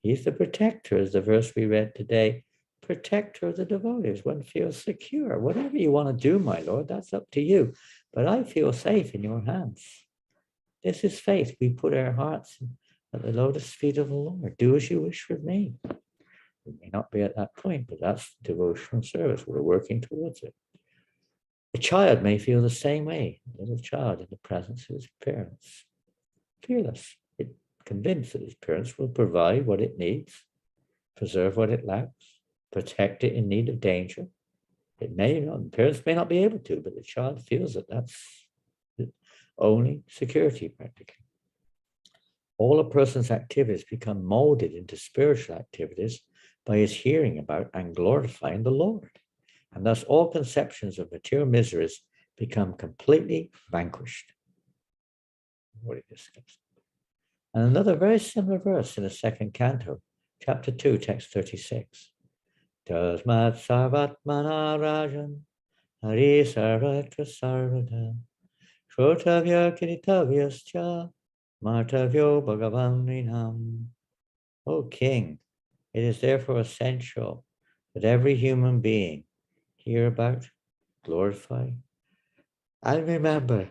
He's the protector, as the verse we read today, protector of the devotees. One feels secure. Whatever you want to do, my Lord, that's up to you. but I feel safe in your hands. This is faith. We put our hearts at the lotus feet of the Lord. Do as you wish with me. We may not be at that point, but that's devotional service. We're working towards it. A child may feel the same way, a little child in the presence of his parents. Fearless, convinced that his parents will provide what it needs, preserve what it lacks, protect it in need of danger. It may not, parents may not be able to, but the child feels that that's the only security practically. All a person's activities become molded into spiritual activities by his hearing about and glorifying the Lord. And thus all conceptions of material miseries become completely vanquished. What he discussed. And another very similar verse in the second canto, chapter 2, text 36. Tasmat sarvatmana rajan hari sarvatra sarvada shrotavya kiritavyascha martavyo bhagavan. O king, it is therefore essential that every human being hear about, glorify, and remember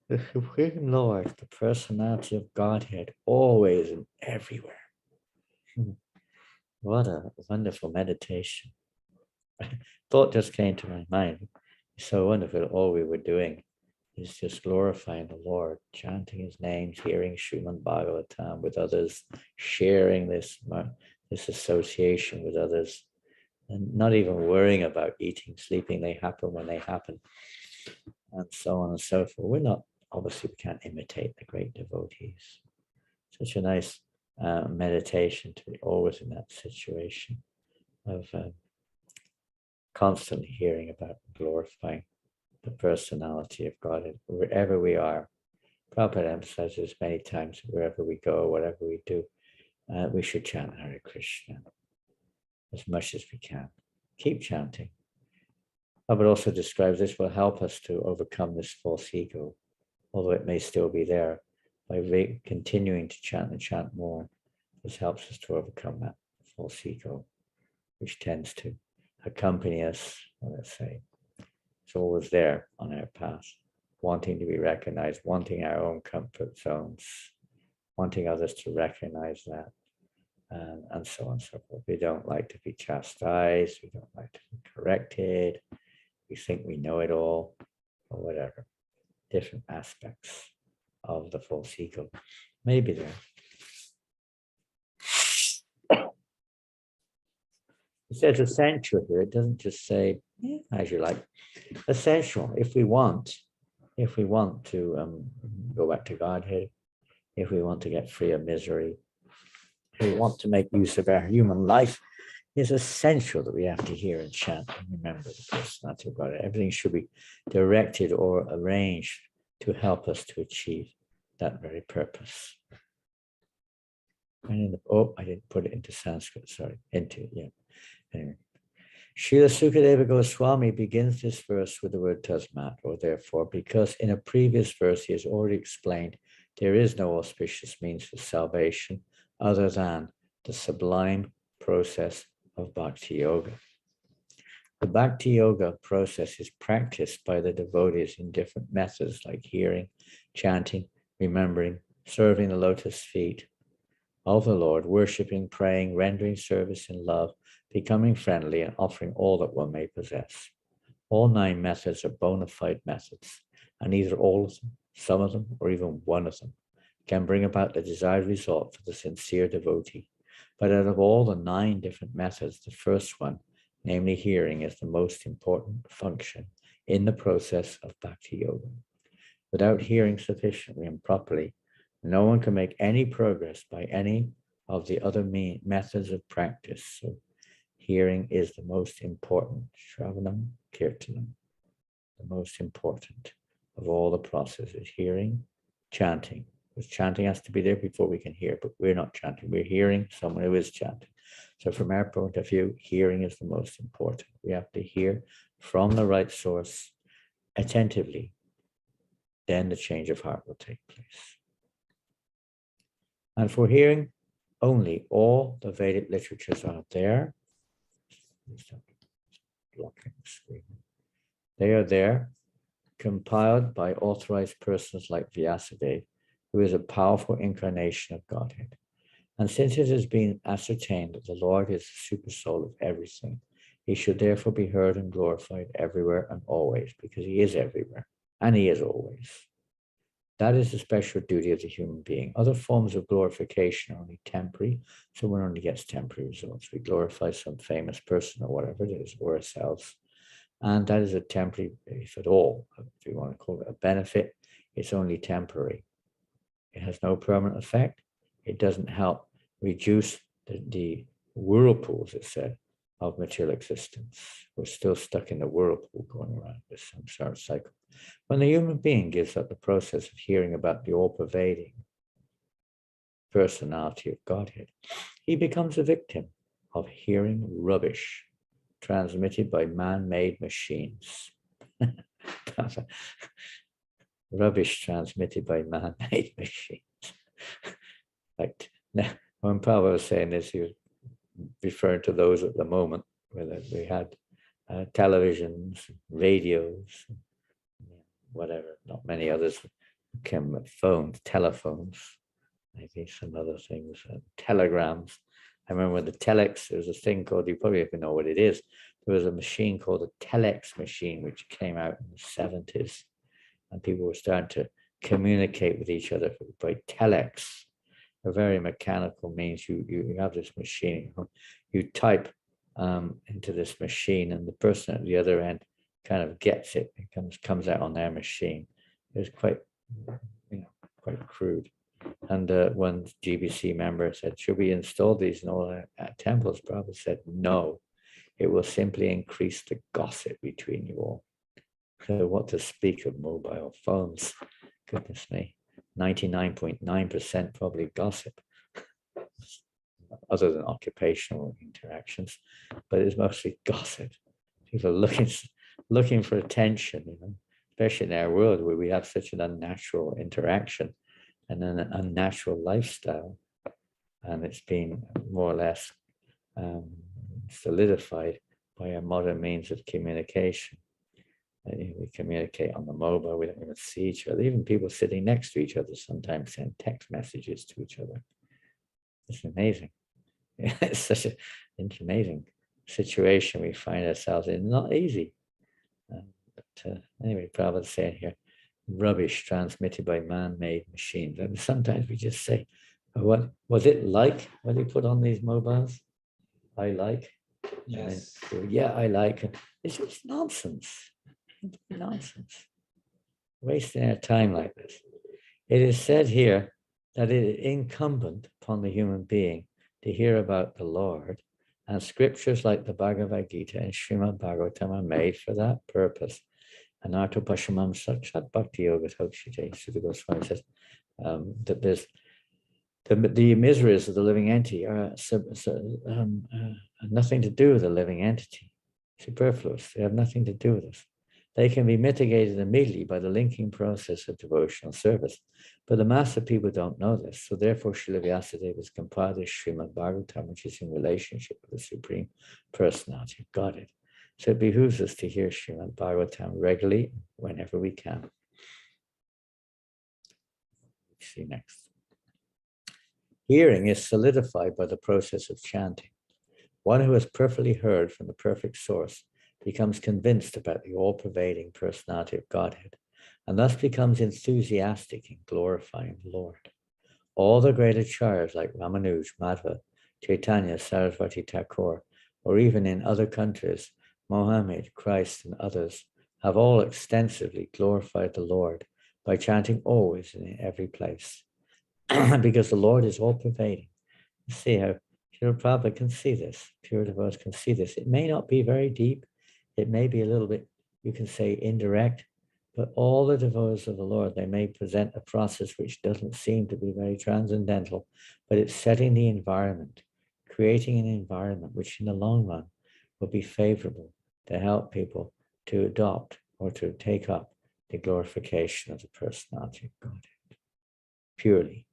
the Supreme Lord, the personality of Godhead, always and everywhere. What a wonderful meditation. Thought just came to my mind. It's so wonderful. All we were doing is just glorifying the Lord, chanting his names, hearing Srimad Bhagavatam with others, sharing this association with others, and not even worrying about eating, sleeping. They happen when they happen, and so on and so forth. We're not, obviously, we can't imitate the great devotees. Such a nice meditation to be always in that situation of constantly hearing about glorifying the personality of God wherever we are. Prabhupada emphasizes many times, wherever we go, whatever we do, we should chant Hare Krishna as much as we can. Keep chanting. Prabhupada also describes this will help us to overcome this false ego, although it may still be there. By continuing to chant and chant more, this helps us to overcome that false ego, which tends to accompany us, let's say. It's always there on our path, wanting to be recognized, wanting our own comfort zones, wanting others to recognize that, and so on and so forth. We don't like to be chastised, we don't like to be corrected, we think we know it all, or whatever. Different aspects of the false ego may be there. It says essential here. It doesn't just say, as you like. Essential, if we want to go back to Godhead, if we want to get free of misery, if we want to make use of our human life, it's essential that we have to hear and chant and remember the personality of God. Everything should be directed or arranged to help us to achieve that very purpose. And I didn't put it into Sanskrit, sorry, Anyway. Srila Sukadeva Goswami begins this verse with the word tasmat, or therefore, because in a previous verse he has already explained there is no auspicious means for salvation other than the sublime process of Bhakti Yoga. The Bhakti Yoga process is practiced by the devotees in different methods like hearing, chanting, remembering, serving the lotus feet of the Lord, worshipping, praying, rendering service in love, becoming friendly, and offering all that one may possess. All 9 methods are bona fide methods, and either all of them, some of them, or even one of them can bring about the desired result for the sincere devotee. But out of all the 9 different methods, the first one, namely hearing, is the most important function in the process of Bhakti Yoga. Without hearing sufficiently and properly, no one can make any progress by any of the other methods of practice. So hearing is the most important, Shravanam, Kirtanam, the most important of all the processes, hearing, chanting. Because chanting has to be there before we can hear, but we're not chanting, we're hearing someone who is chanting. So from our point of view, hearing is the most important. We have to hear from the right source attentively, then the change of heart will take place. And for hearing only, all the Vedic literatures are there. Blocking the screen. They are there compiled by authorized persons like Vyasadeva, who is a powerful incarnation of Godhead. And since it has been ascertained that the Lord is the super soul of everything, he should therefore be heard and glorified everywhere and always, because he is everywhere and he is always. That is the special duty of the human being. Other forms of glorification are only temporary, so one only gets temporary results. We glorify some famous person or whatever it is, or ourselves. And that is a temporary, if at all, if you want to call it a benefit, it's only temporary. It has no permanent effect. It doesn't help reduce the whirlpools, it said, of material existence. We're still stuck in the whirlpool going around this samsara cycle. When the human being gives up the process of hearing about the all-pervading personality of Godhead, he becomes a victim of hearing rubbish transmitted by man-made machines. Rubbish transmitted by man-made machines. Like now, when Prabhupada was saying this, he was referring to those at the moment where we had televisions, radios, whatever, not many others came with phones, telephones, maybe some other things, telegrams. I remember when the telex, there was a thing called, you probably even know what it is, there was a machine called a telex machine, which came out in the 70s, and people were starting to communicate with each other by telex, a very mechanical means. You have this machine, you type into this machine, and the person at the other end kind of gets it. It comes out on their machine. It was quite, quite crude. And one GBC member said, "Should we install these in all our temples?" Prabhupada said, "No, it will simply increase the gossip between you all." So what to speak of mobile phones? Goodness me, 99.9% probably gossip, other than occupational interactions, but it's mostly gossip. People are looking for attention, especially in our world where we have such an unnatural interaction and an unnatural lifestyle. And it's been more or less solidified by our modern means of communication. We communicate on the mobile, we don't even see each other. Even people sitting next to each other sometimes send text messages to each other. It's amazing. It's such an amazing situation we find ourselves in. Not easy. But anyway, Prabhupada's saying here, rubbish transmitted by man-made machines. And sometimes we just say, what was it like when you put on these mobiles? I like. Yes. Yeah, I like it. It's just nonsense. Nonsense. Wasting our time like this. It is said here that it is incumbent upon the human being to hear about the Lord, and scriptures like the Bhagavad Gita and Srimad Bhagavatam are made for that purpose. Anarto Pashamam Sakshat Bhakti Yoga Tokshite, Sutta Goswami says that there's the miseries of the living entity are nothing to do with the living entity. Superfluous. They have nothing to do with us. They can be mitigated immediately by the linking process of devotional service. But the mass of people don't know this. So therefore, Srila Vyasadeva has compiled this Srimad Bhagavatam, which is in relationship with the Supreme Personality of Godhead. So it behooves us to hear Srimad Bhagavatam regularly, whenever we can. Let's see next. Hearing is solidified by the process of chanting. One who has perfectly heard from the perfect source becomes convinced about the all-pervading personality of Godhead, and thus becomes enthusiastic in glorifying the Lord. All the great acharyas like Ramanuj, Madhva, Chaitanya, Saraswati Thakur, or even in other countries, Mohammed, Christ, and others, have all extensively glorified the Lord by chanting always and in every place. Because the Lord is all-pervading. You see how Srila Prabhupada can see this, pure devotees can see this. It may not be very deep, it may be a little bit, you can say, indirect, but all the devotees of the Lord, they may present a process which doesn't seem to be very transcendental, but it's setting the environment, creating an environment which in the long run will be favorable to help people to adopt or to take up the glorification of the personality of God. Purely.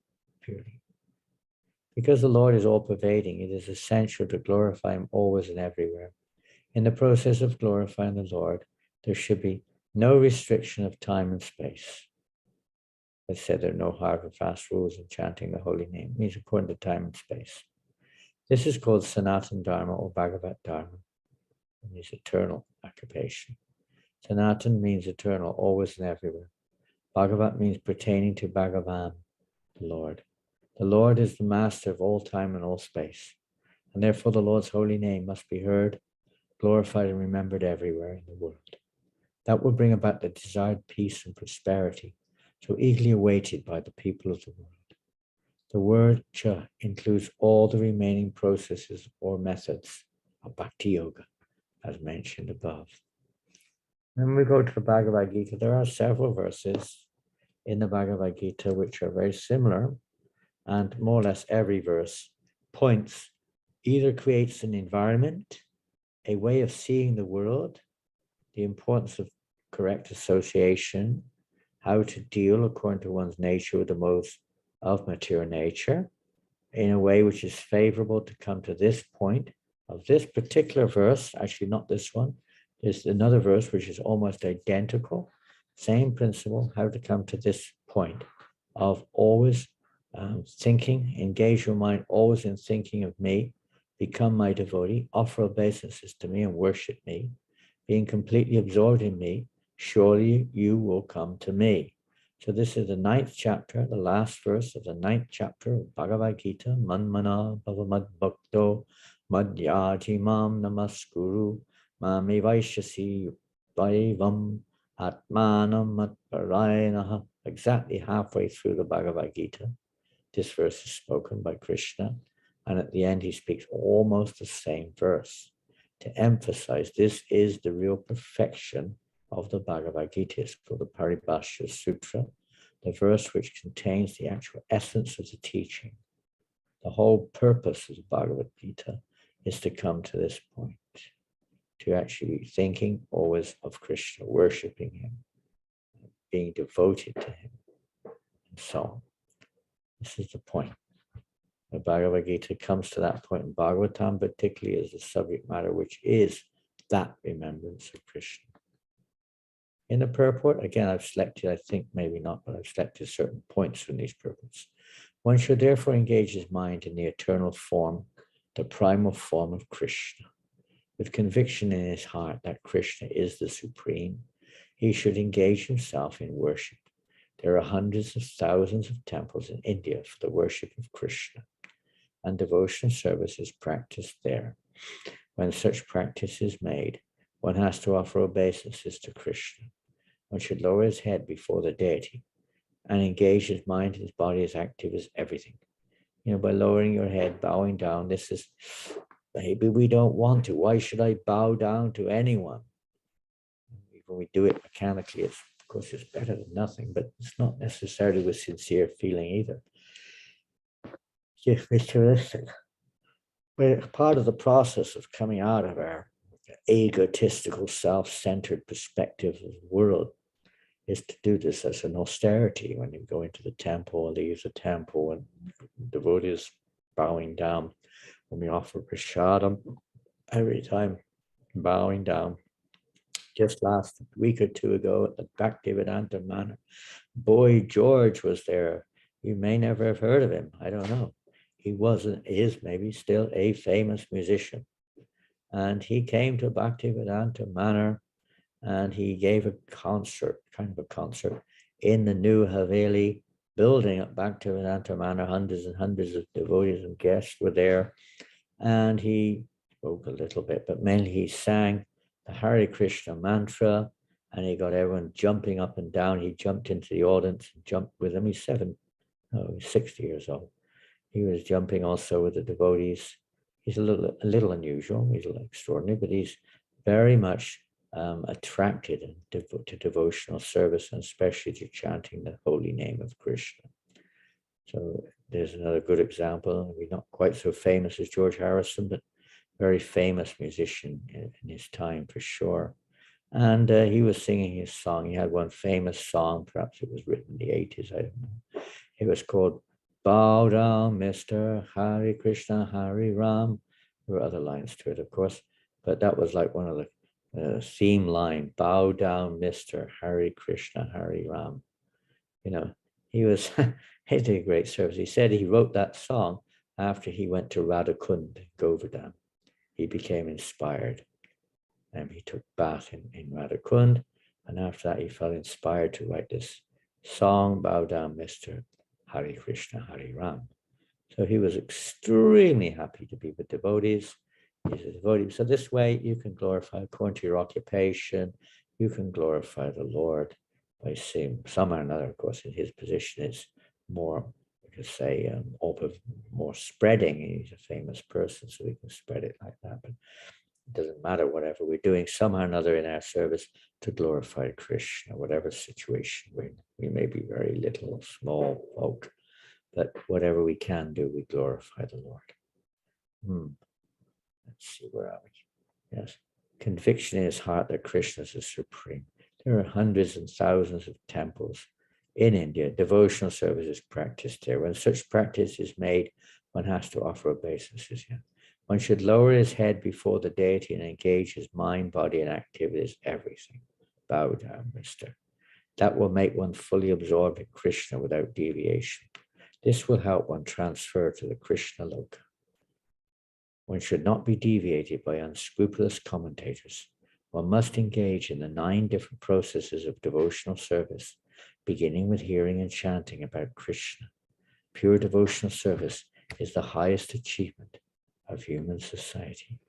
Because the Lord is all-pervading, it is essential to glorify him always and everywhere. In the process of glorifying the Lord, there should be No restriction of time and space. I said there are no hard and fast rules in chanting the holy name. It means according to time and space. This is called Sanatan Dharma or Bhagavat Dharma. It means eternal occupation. Sanatan means eternal, always and everywhere. Bhagavat means pertaining to Bhagavan, the Lord. The Lord is the master of all time and all space, and therefore the Lord's holy name must be heard, glorified, and remembered everywhere in the world. That will bring about the desired peace and prosperity so eagerly awaited by the people of the world. The word cha includes all the remaining processes or methods of bhakti yoga, as mentioned above. When we go to the Bhagavad Gita, there are several verses in the Bhagavad Gita which are very similar, and more or less every verse points, either creates an environment, a way of seeing the world, the importance of correct association, how to deal according to one's nature with the modes of material nature, in a way which is favorable to come to this point of this particular verse, actually not this one, there's another verse which is almost identical, same principle, how to come to this point of always thinking, engage your mind always in thinking of me, become my devotee, offer obeisances to me and worship me, being completely absorbed in me, surely you will come to me. So this is the 9th chapter, the last verse of the 9th chapter of Bhagavad Gita. Manmana bhavamad bhakto madhyaji mam namaskuru mami vaishyasi vaivam atmanam matparayanaha. Exactly halfway through the Bhagavad Gita, this verse is spoken by Krishna, and at the end he speaks almost the same verse to emphasize this is the real perfection of the Bhagavad Gita. It's called the Paribhashya Sutra, the verse which contains the actual essence of the teaching. The whole purpose of the Bhagavad Gita is to come to this point, to actually thinking always of Krishna, worshipping him, being devoted to him, and so on. This is the point. The Bhagavad Gita comes to that point in Bhagavatam, particularly as the subject matter, which is that remembrance of Krishna. In the purport, again, I've selected, I think maybe not, but I've selected certain points from these purports. One should therefore engage his mind in the eternal form, the primal form of Krishna. With conviction in his heart that Krishna is the supreme, he should engage himself in worship. There are hundreds of thousands of temples in India for the worship of Krishna, and devotional service is practiced there. When such practice is made, one has to offer obeisances to Krishna. One should lower his head before the deity and engage his mind and his body as active as everything. By lowering your head, bowing down, this is, maybe we don't want to. Why should I bow down to anyone? When we do it mechanically, of course, it's better than nothing, but it's not necessarily with sincere feeling either. Just ritualistic. But part of the process of coming out of our egotistical, self-centered perspective of the world is to do this as an austerity. When you go into the temple or leave the temple, and devotees bowing down, when we offer prasadam, every time bowing down. Just last week or two ago at the Bhaktivedanta Manor, Boy George was there. You may never have heard of him. I don't know. He is maybe still a famous musician. And he came to Bhaktivedanta Manor and he gave a concert, kind of a concert, in the new Haveli building at Bhaktivedanta Manor. Hundreds and hundreds of devotees and guests were there. And he spoke a little bit, but mainly he sang the Hare Krishna mantra, and he got everyone jumping up and down. He jumped into the audience and jumped with them. He's 60 years old. He was jumping also with the devotees. He's a little unusual. He's a little extraordinary, but he's very much attracted to devotional service, and especially to chanting the holy name of Krishna. So there's another good example. He's not quite so famous as George Harrison, but very famous musician in his time for sure. And he was singing his song. He had one famous song, perhaps it was written in the 80s, I don't know. It was called Bow Down, Mr. Hare Krishna, Hare Ram. There were other lines to it, of course, but that was like one of the theme line, bow down, Mr. Hare Krishna, Hare Ram. You know, he did a great service. He said he wrote that song after he went to Radhakund, Govardhan. He became inspired and he took bath in Radhakund. And after that, he felt inspired to write this song, Bow Down, Mr. Hare Krishna, Hare Ram. So he was extremely happy to be with devotees. He's a devotee. So this way you can glorify, according to your occupation, you can glorify the Lord by seeing somehow or another. Of course, in his position, it's more, you could say, more spreading. He's a famous person, so we can spread it like that. But it doesn't matter, whatever we're doing, somehow or another in our service to glorify Krishna, whatever situation we're in. We may be very little, small folk, but whatever we can do, we glorify the Lord. Let's see, where are we? Yes. Conviction in his heart that Krishna is the supreme. There are hundreds and thousands of temples in India. Devotional service is practiced there. When such practice is made, one has to offer obeisances. Yeah. One should lower his head before the deity and engage his mind, body, and activities, everything. Bow down, Mr. That will make one fully absorbed in Krishna without deviation. This will help one transfer to the Krishna Loka. One should not be deviated by unscrupulous commentators. One must engage in the 9 different processes of devotional service, beginning with hearing and chanting about Krishna. Pure devotional service is the highest achievement of human society.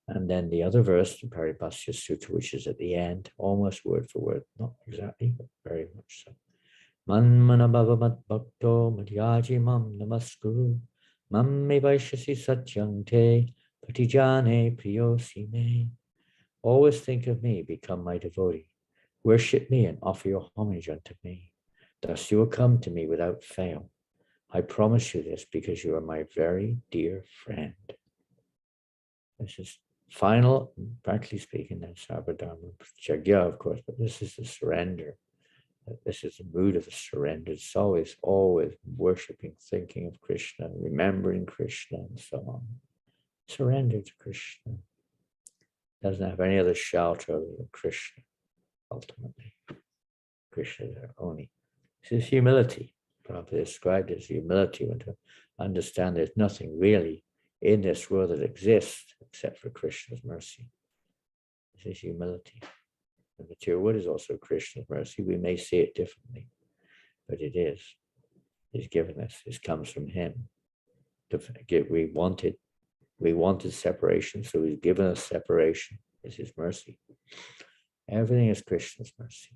And then the other verse, the Paribhasya Sutta, which is at the end, almost word for word, not exactly, but very much so. Manmana bhavamat bhakto madhyaji mam namaskuru. Mamme vaishasi satyang te patijane priyosi me. Always think of me, become my devotee. Worship me and offer your homage unto me. Thus you will come to me without fail. I promise you this because you are my very dear friend. This is final, practically speaking, that's Sarvadharma Prajagya, of course, but this is the surrender. This is the mood of the surrender. It's always worshiping, thinking of Krishna, remembering Krishna, and so on. Surrender to Krishna. Doesn't have any other shelter other than Krishna, ultimately. Krishna is our only. This is humility. Prabhupada described it as humility, when to understand there's nothing really in this world that exists except for Krishna's mercy. This is humility. The material world is also Krishna's mercy. We may see it differently, but it is. He's given us. This comes from him. We wanted separation, so he's given us separation. It's his mercy. Everything is Krishna's mercy.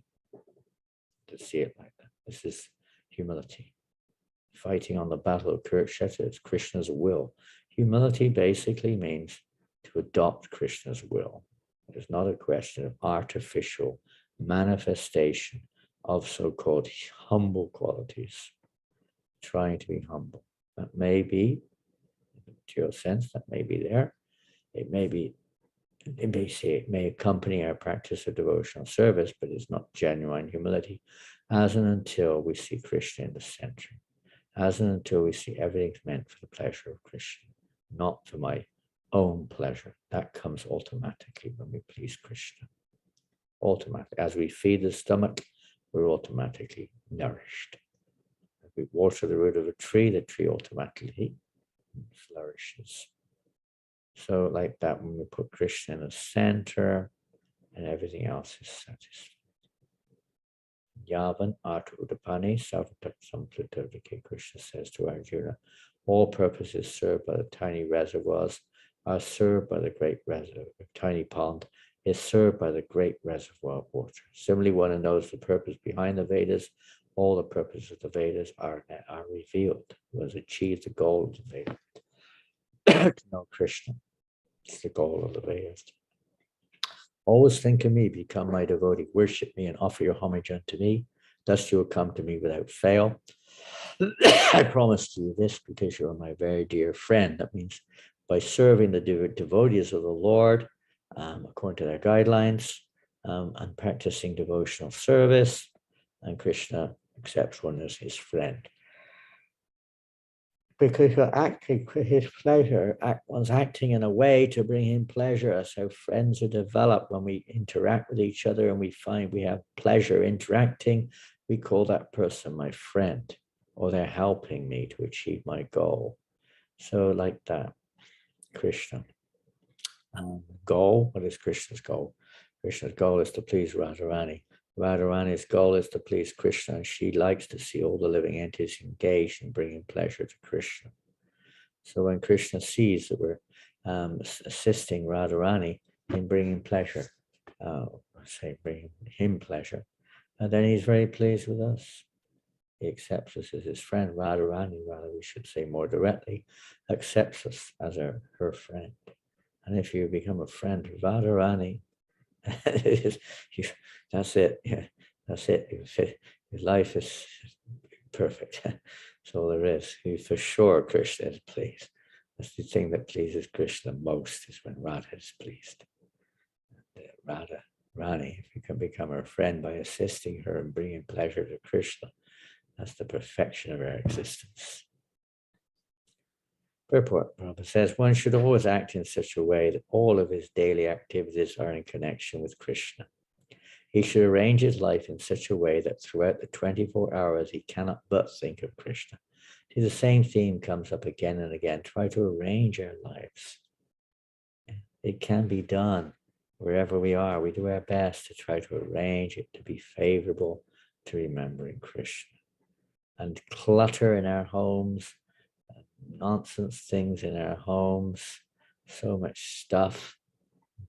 To see it like that. This is humility. Fighting on the battle of Kurukshetra, it's Krishna's will. Humility basically means to adopt Krishna's will. It is not a question of artificial manifestation of so-called humble qualities. Trying to be humble. That may be, in the material sense, that may be there. It may accompany our practice of devotional service, but it's not genuine humility, as and until we see Krishna in the center. As and until we see everything's meant for the pleasure of Krishna, not for my own pleasure. That comes automatically when we please Krishna. Automatically. As we feed the stomach, we're automatically nourished. If we water the root of a tree, the tree automatically flourishes. So like that, when we put Krishna in the center, and everything else is satisfied. Yavan Arta Udapani Savatak Samplitavike, Krishna says to Arjuna, all purposes served by the tiny reservoirs are served by the great reservoir. Tiny pond is served by the great reservoir of water. Similarly, one who knows the purpose behind the Vedas, all the purposes of the Vedas are revealed. Who has achieved the goal of the Vedas. To know Krishna. It's the goal of the Vedas. Always think of me, become my devotee, worship me and offer your homage unto me. Thus you will come to me without fail. I promise you this because you are my very dear friend. That means by serving the devotees of the Lord, according to their guidelines, and practicing devotional service, and Krishna accepts one as his friend. because you're acting for his pleasure. One's acting in a way to bring him pleasure. That's how friends are developed. When we interact with each other and we find we have pleasure interacting, we call that person my friend, or they're helping me to achieve my goal. So like that, Krishna. Goal, what is Krishna's goal? Krishna's goal is to please Radharani. Radharani's goal is to please Krishna, and she likes to see all the living entities engaged in bringing pleasure to Krishna. So when Krishna sees that we're assisting Radharani in bringing pleasure, bringing him pleasure, and then he's very pleased with us. He accepts us as his friend. Radharani, rather, we should say more directly, accepts us as her friend. And if you become a friend of Radharani, that's it. Yeah, that's it. Your life is perfect. That's all there is. For sure, Krishna is pleased. That's the thing that pleases Krishna most, is when Radha is pleased. Radha Rani, if you can become her friend by assisting her and bringing pleasure to Krishna, that's the perfection of our existence. Purport, Prabhupada says, one should always act in such a way that all of his daily activities are in connection with Krishna. He should arrange his life in such a way that throughout the 24 hours he cannot but think of Krishna. See, the same theme comes up again and again. Try to arrange our lives. It can be done wherever we are. We do our best to try to arrange it to be favorable to remembering Krishna. And clutter in our homes, nonsense things in our homes, so much stuff,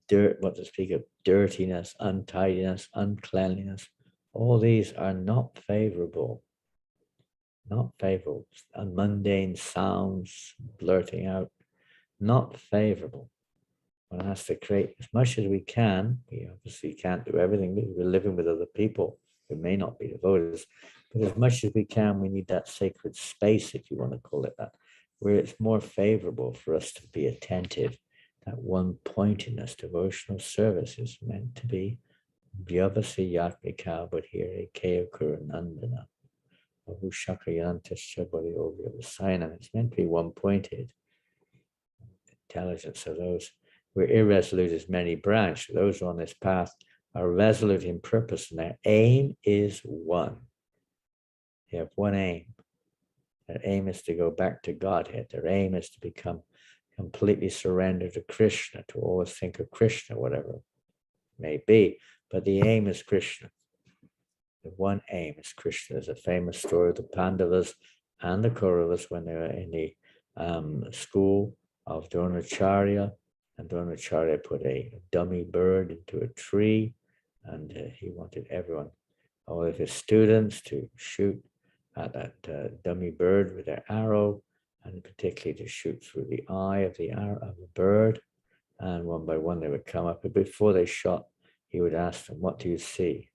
dirt, what to speak of, dirtiness, untidiness, uncleanliness, all these are not favorable. Not favorable. And mundane sounds, blurting out, not favorable. One has to create as much as we can. We obviously can't do everything. We're living with other people who may not be devotees, but as much as we can, we need that sacred space, if you want to call it that, where it's more favorable for us to be attentive. That one pointedness, devotional service is meant to be Vyavasi Yatmika Bodhire Keo Kurunandana. It's meant to be one pointed. Intelligence of those who are irresolute is many branched. Those on this path are resolute in purpose, and their aim is one. They have one aim. Their aim is to go back to Godhead. Their aim is to become completely surrendered to Krishna, to always think of Krishna, whatever it may be. But the aim is Krishna. The one aim is Krishna. There's a famous story of the Pandavas and the Kauravas when they were in the school of Dronacharya, and Dronacharya put a dummy bird into a tree, and he wanted everyone, all of his students, to shoot at that dummy bird with their arrow, and particularly to shoot through the eye of the bird. And one by one they would come up, but before they shot, he would ask them, "What do you see?"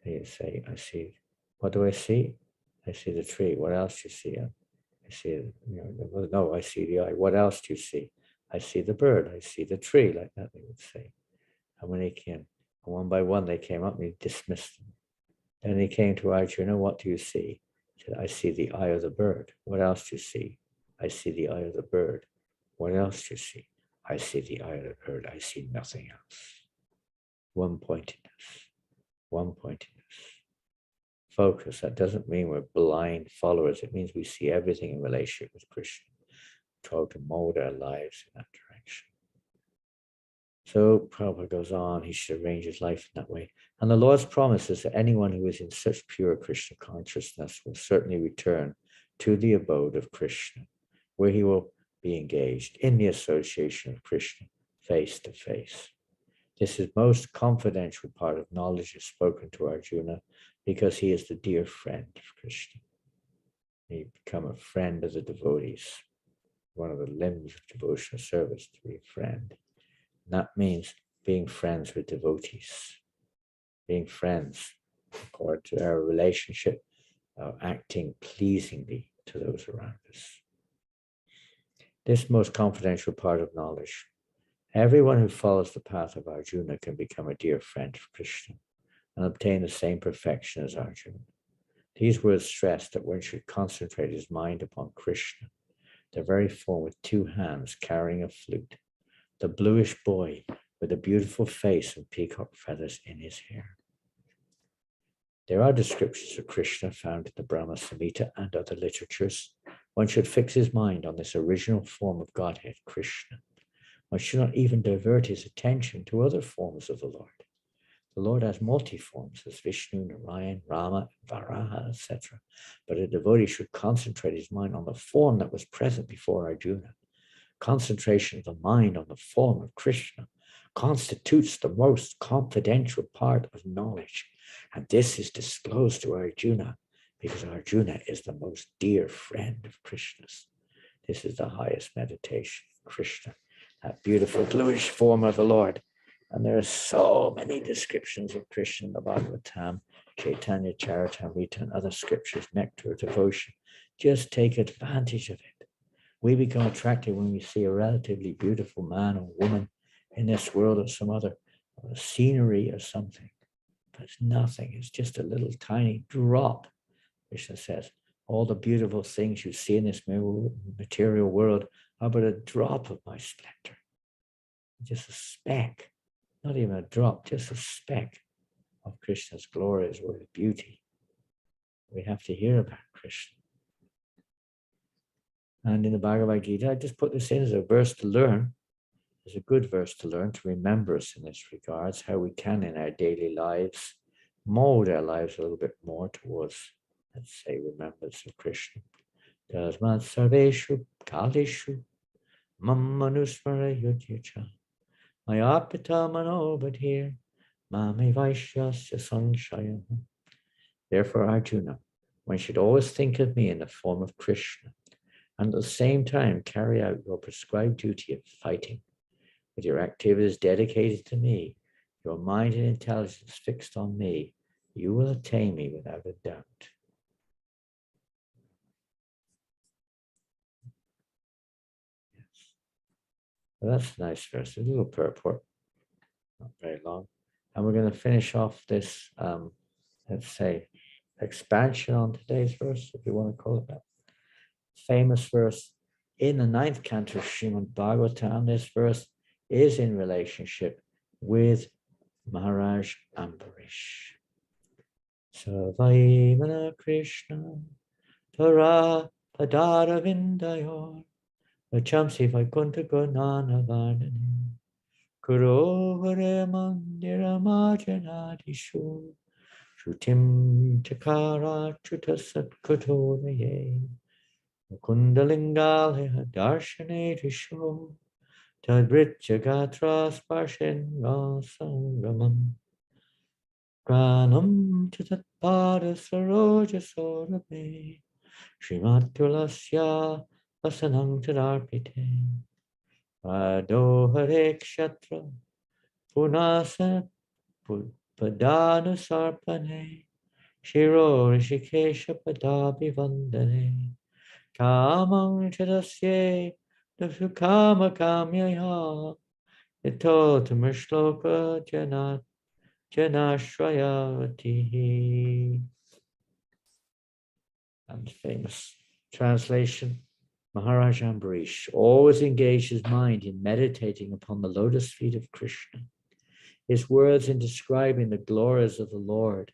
He'd say, "I see." "What do I see?" "I see the tree." "What else do you see?" "I see, no, I see the eye." "What else do you see?" "I see the bird." "I see the tree," like that they would say. And when he came, one by one they came up and he dismissed them. Then he came to Arjuna. "What do you see?" He said, "I see the eye of the bird." "What else do you see?" "I see the eye of the bird." "What else do you see?" "I see the eye of the bird. I see nothing else." One pointedness. One pointedness. Focus. That doesn't mean we're blind followers. It means we see everything in relationship with Krishna. Try to mold our lives in that direction. So Prabhupada goes on, he should arrange his life in that way. And the Lord's promise is that anyone who is in such pure Krishna consciousness will certainly return to the abode of Krishna, where he will be engaged in the association of Krishna face to face. This is most confidential part of knowledge is spoken to Arjuna because he is the dear friend of Krishna. He become a friend of the devotees. One of the limbs of devotional service, to be a friend. And that means being friends with devotees. Being friends according to our relationship, acting pleasingly to those around us. This most confidential part of knowledge. Everyone who follows the path of Arjuna can become a dear friend of Krishna and obtain the same perfection as Arjuna. These words stress that one should concentrate his mind upon Krishna. the very form with 2 hands carrying a flute, the bluish boy with a beautiful face and peacock feathers in his hair. There are descriptions of Krishna found in the Brahma Samhita and other literatures. One should fix his mind on this original form of Godhead, Krishna. One should not even divert his attention to other forms of the Lord. The Lord has multi-forms as Vishnu, Narayan, Rama, Varaha, etc. But a devotee should concentrate his mind on the form that was present before Arjuna. Concentration of the mind on the form of Krishna constitutes the most confidential part of knowledge. And this is disclosed to Arjuna because Arjuna is the most dear friend of Krishna's. This is the highest meditation, Krishna, that beautiful bluish form of the Lord. And there are so many descriptions of Krishna in the Bhagavatam, Chaitanya Charitamrita, and other scriptures, nectar of devotion. Just take advantage of it. We become attracted when we see a relatively beautiful man or woman in this world or some other scenery or something. But it's nothing. It's just a little tiny drop. Krishna says, all the beautiful things you see in this material world are but a drop of my splendor. Just a speck. Not even a drop, just a speck of Krishna's glorious word of beauty. We have to hear about Krishna. And in the Bhagavad Gita, I just put this in as a verse to learn. It's a good verse to learn, to remember us in this regards, how we can in our daily lives mold our lives a little bit more towards, let's say, remembrance of Krishna. Tasmat sarveshu kalishu mammanusmara yudhyacha. Mayapita mano badhir, mame vaishyasya sanshaya. Therefore, Arjuna, one should always think of me in the form of Krishna, and at the same time carry out your prescribed duty of fighting. With your activities dedicated to me, your mind and intelligence fixed on me, you will attain me without a doubt. Well, that's a nice verse, a little purport, not very long. And we're going to finish off this, let's say, expansion on today's verse, if you want to call it that. Famous verse in the 9th canto of Srimad Bhagavatam. This verse is in relationship with Maharaj Ambarish. Savaimana Krishna Tara Padara Vindayor Vachamsi Vaikuntha Gunana Vardhani Kuro Hare Mandira Majanadishu Shrutim Chakara Chutasat Katoraye Kundalingale Darshane Risho Tadrit Jagatra Sparshenga Sangamam Pranam Chitat Pada Saroja Sorame Srimatulasya Vasanam Chadarpite Ado Hare Kshetra Punasa Padana Sarpane Shiro Rishikesha Padabi Vandane Kamang Chadasye Dasukama Kamyaya Ito Tamashloka Janat Janashrayavati. And famous translation, Maharaj Ambarish always engaged his mind in meditating upon the lotus feet of Krishna, his words in describing the glories of the Lord,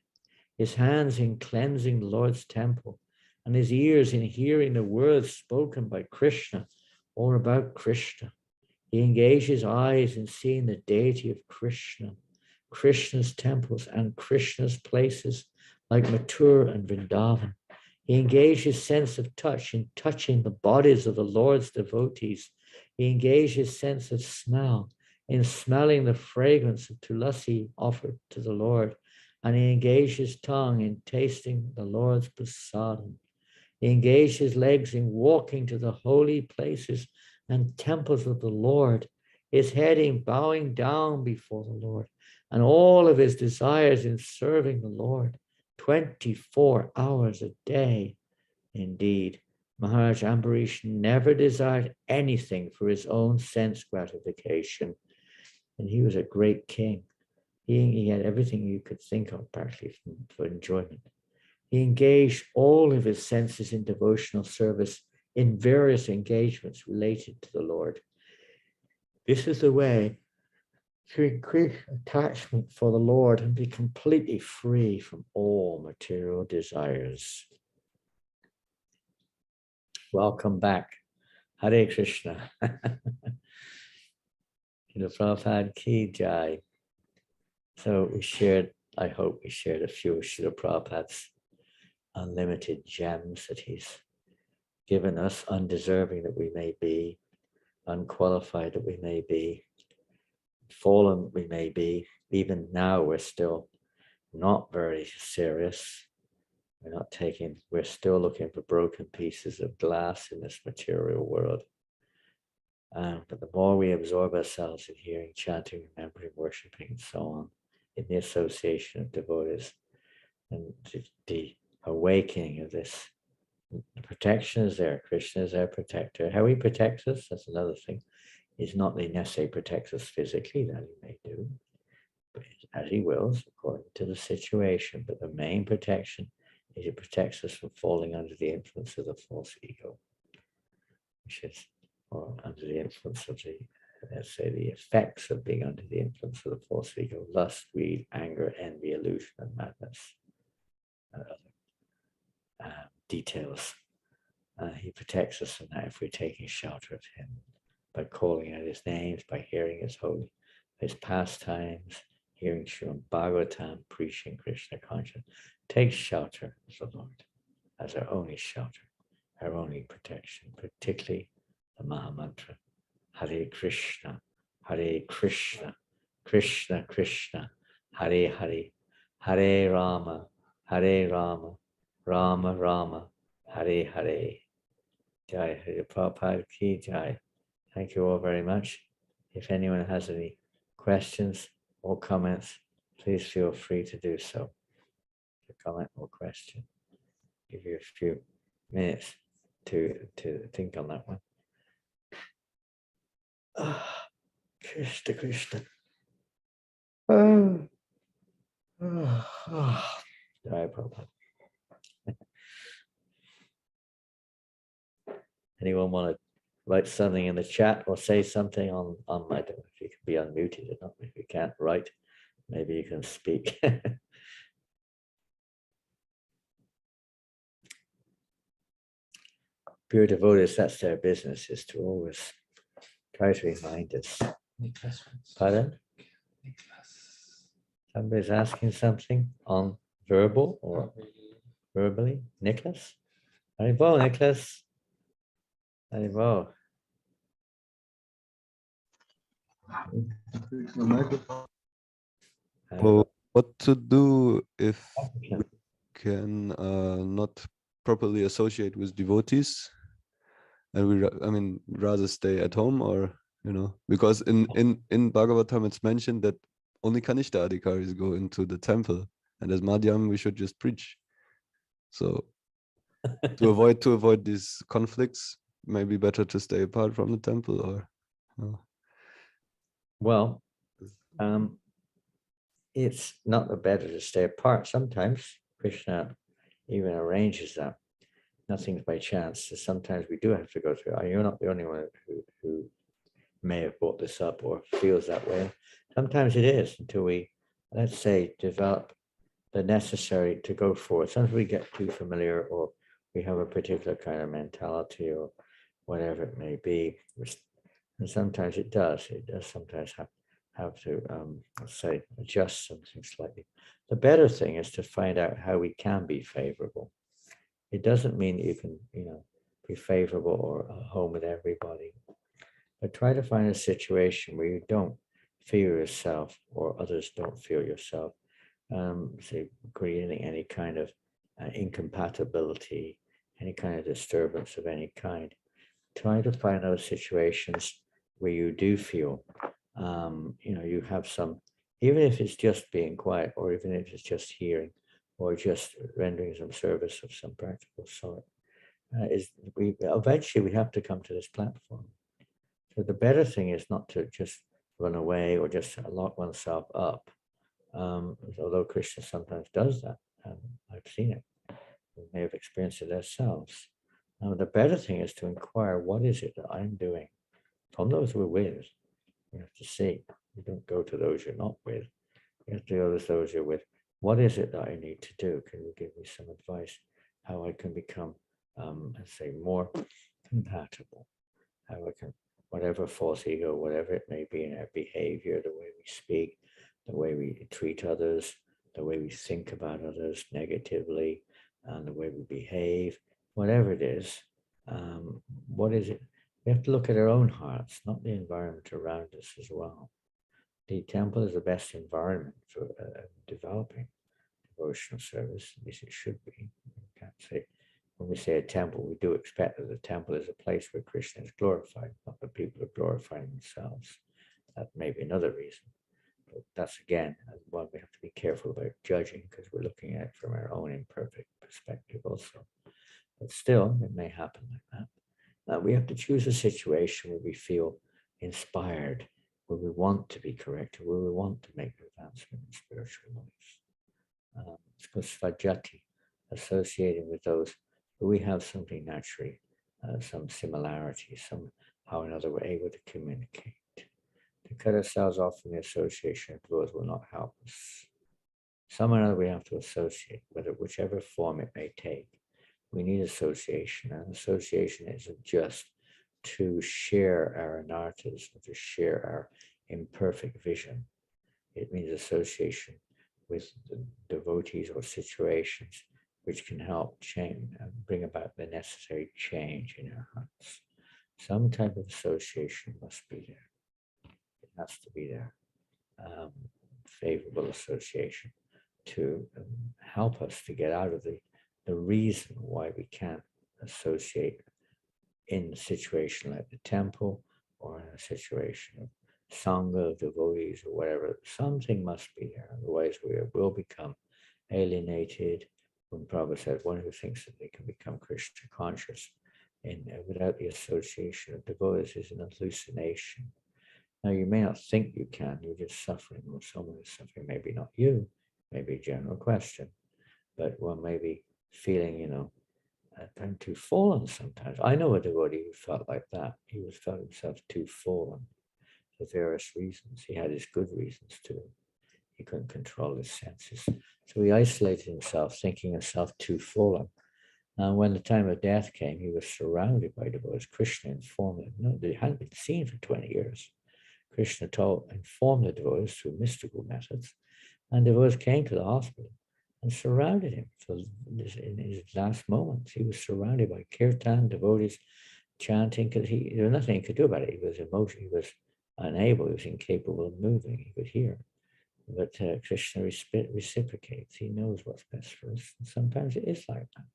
his hands in cleansing the Lord's temple, and his ears in hearing the words spoken by Krishna or about Krishna. He engaged his eyes in seeing the deity of Krishna, Krishna's temples and Krishna's places like Mathura and Vrindavan. He engaged his sense of touch in touching the bodies of the Lord's devotees. He engaged his sense of smell in smelling the fragrance of tulasi offered to the Lord. And he engaged his tongue in tasting the Lord's prasadam. He engaged his legs in walking to the holy places and temples of the Lord, his head in bowing down before the Lord, and all of his desires in serving the Lord 24 hours a day. Indeed, Maharaj Ambarish never desired anything for his own sense gratification. And he was a great king. He had everything you could think of, partly for enjoyment. He engaged all of his senses in devotional service in various engagements related to the Lord. This is the way to increase attachment for the Lord and be completely free from all material desires. Welcome back. Hare Krishna. Prabhupada Ki Jai. So we shared, I hope we shared a few of Srila Prabhupada's unlimited gems that he's given us, undeserving that we may be, unqualified that we may be, fallen we may be. Even now we're still not very serious. We're still looking for broken pieces of glass in this material world. But the more we absorb ourselves in hearing, chanting, remembering, worshiping, and so on, in the association of devotees, and the awakening of this, the protection is there. Krishna is our protector. How he protects us, that's another thing. He's not that he necessarily protects us physically, that he may do, but as he wills, according to the situation. But the main protection is he protects us from falling under the influence of the false ego, which is, or under the influence of the, let's say, the effects of being under the influence of the false ego: lust, greed, anger, envy, illusion, and madness, and other details. He protects us from that if we're taking shelter of him, by calling out his names, by hearing his holy, his pastimes, hearing Srimad Bhagavatam, preaching Krishna consciousness. Take shelter of the Lord as our only shelter, our only protection, particularly the Mahamantra. Hare Krishna, Hare Krishna, Krishna Krishna, Hare Hare, Hare Rama, Hare Rama, Rama Rama, Hare Hare. Jai Hare Prabhupada Ki Jai. Thank you all very much. If anyone has any questions or comments, please feel free to do so. A comment or question. Give you a few minutes to think on that one. Krishna Krishna. Jai Prabhupada. Anyone want to write something in the chat or say something on I don't know if you can be unmuted or not. If you can't write, maybe you can speak. Pure devotees, that's their business, is to always try to remind us. Pardon? Somebody's asking something on verbal or verbally. Nicholas? Haribo, Nicholas. Haribo. Well, what to do if we can not properly associate with devotees, and we rather stay at home, or because in Bhagavatam it's mentioned that only Kanishta Adhikaris go into the temple, and as Madhyam we should just preach. So to avoid these conflicts, maybe better to stay apart from the temple, or well, it's not the better to stay apart. Sometimes Krishna even arranges that. Nothing's by chance. So sometimes we do have to go through. You're not the only one who may have brought this up or feels that way. Sometimes it is until we, let's say, develop the necessary to go forward. Sometimes we get too familiar, or we have a particular kind of mentality, or whatever it may be. And sometimes it does sometimes have to, let's say, adjust something slightly. The better thing is to find out how we can be favorable. It doesn't mean that you can, be favorable or at home with everybody, but try to find a situation where you don't feel yourself or others don't feel yourself. Say, creating any kind of incompatibility, any kind of disturbance of any kind. Try to find those situations where you do feel, you have some, even if it's just being quiet, or even if it's just hearing, or just rendering some service of some practical sort. Eventually we have to come to this platform. So the better thing is not to just run away or just lock oneself up. Although Krishna sometimes does that, I've seen it. We may have experienced it ourselves. Now, the better thing is to inquire, what is it that I'm doing? From those we're with, you have to see. You don't go to those you're not with. You have to go to those you're with. What is it that I need to do? Can you give me some advice how I can become, let's say, more compatible? How I can, whatever false ego, whatever it may be in our behavior, the way we speak, the way we treat others, the way we think about others negatively, and the way we behave, whatever it is, what is it? We have to look at our own hearts, not the environment around us as well. The temple is the best environment for developing devotional service, at least it should be. We can't say, when we say a temple, we do expect that the temple is a place where Krishna is glorified, not that people are glorifying themselves. That may be another reason. But that's again one we have to be careful about judging, because we're looking at it from our own imperfect perspective also. But still, it may happen like that. Now, we have to choose a situation where we feel inspired, where we want to be corrected, where we want to make advancement in spiritual life. It's called svajati, associating with those where we have something naturally, some similarity, somehow or another we're able to communicate. To cut ourselves off from the association of those will not help us. Somehow or another we have to associate, whichever form it may take. We need association, and association isn't just to share our anarthas, or to share our imperfect vision. It means association with the devotees or situations which can help change and bring about the necessary change in our hearts. Some type of association must be there. It has to be there. Favorable association to help us to get out of the reason why we can't associate in a situation like the temple, or in a situation of sangha, devotees, or whatever. Something must be there, otherwise we will become alienated. When Prabhupada said, one who thinks that they can become Krishna conscious without the association of devotees is an hallucination. Now, you may not think you can, you're just suffering, or someone is suffering, maybe not you, maybe a general question, but one may be feeling, I'm too fallen sometimes. I know a devotee who felt like that. He felt himself too fallen for various reasons. He had his good reasons too. He couldn't control his senses. So he isolated himself, thinking himself too fallen. And when the time of death came, he was surrounded by devotees. Krishna informed him, no, they hadn't been seen for 20 years. Krishna informed the devotees through mystical methods, and devotees came to the hospital and surrounded him. So in his last moments, he was surrounded by kirtan, devotees chanting, because there was nothing he could do about it. He was emotional, he was unable, he was incapable of moving, he could hear. But Krishna reciprocates. He knows what's best for us. And sometimes it is like that.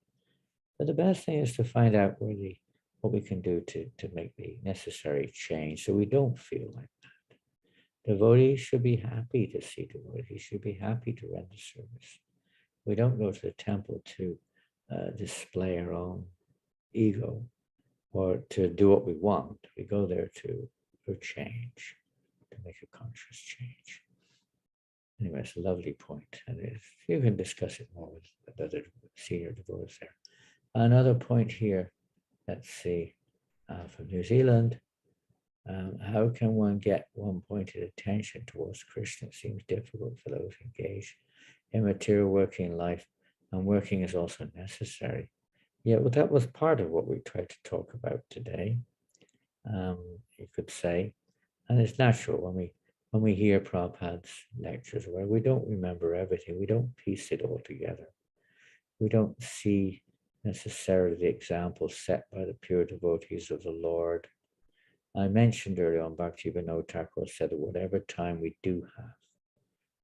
But the best thing is to find out what we can do to make the necessary change so we don't feel like that. Devotees should be happy to see devotees, should be happy to render service. We don't go to the temple to display our own ego or to do what we want. We go there for change, to make a conscious change. Anyway, it's a lovely point, and you can discuss it more with other senior devotees there. Another point here, let's see, from New Zealand. How can one get one-pointed attention towards Krishna? It seems difficult for those engaged in material working life, and working is also necessary. Yeah, well, that was part of what we tried to talk about today, you could say. And it's natural when we hear Prabhupada's lectures, where we don't remember everything, we don't piece it all together. We don't see necessarily the examples set by the pure devotees of the Lord. I mentioned earlier on, Bhakti Vinod Thakur said that whatever time we do have,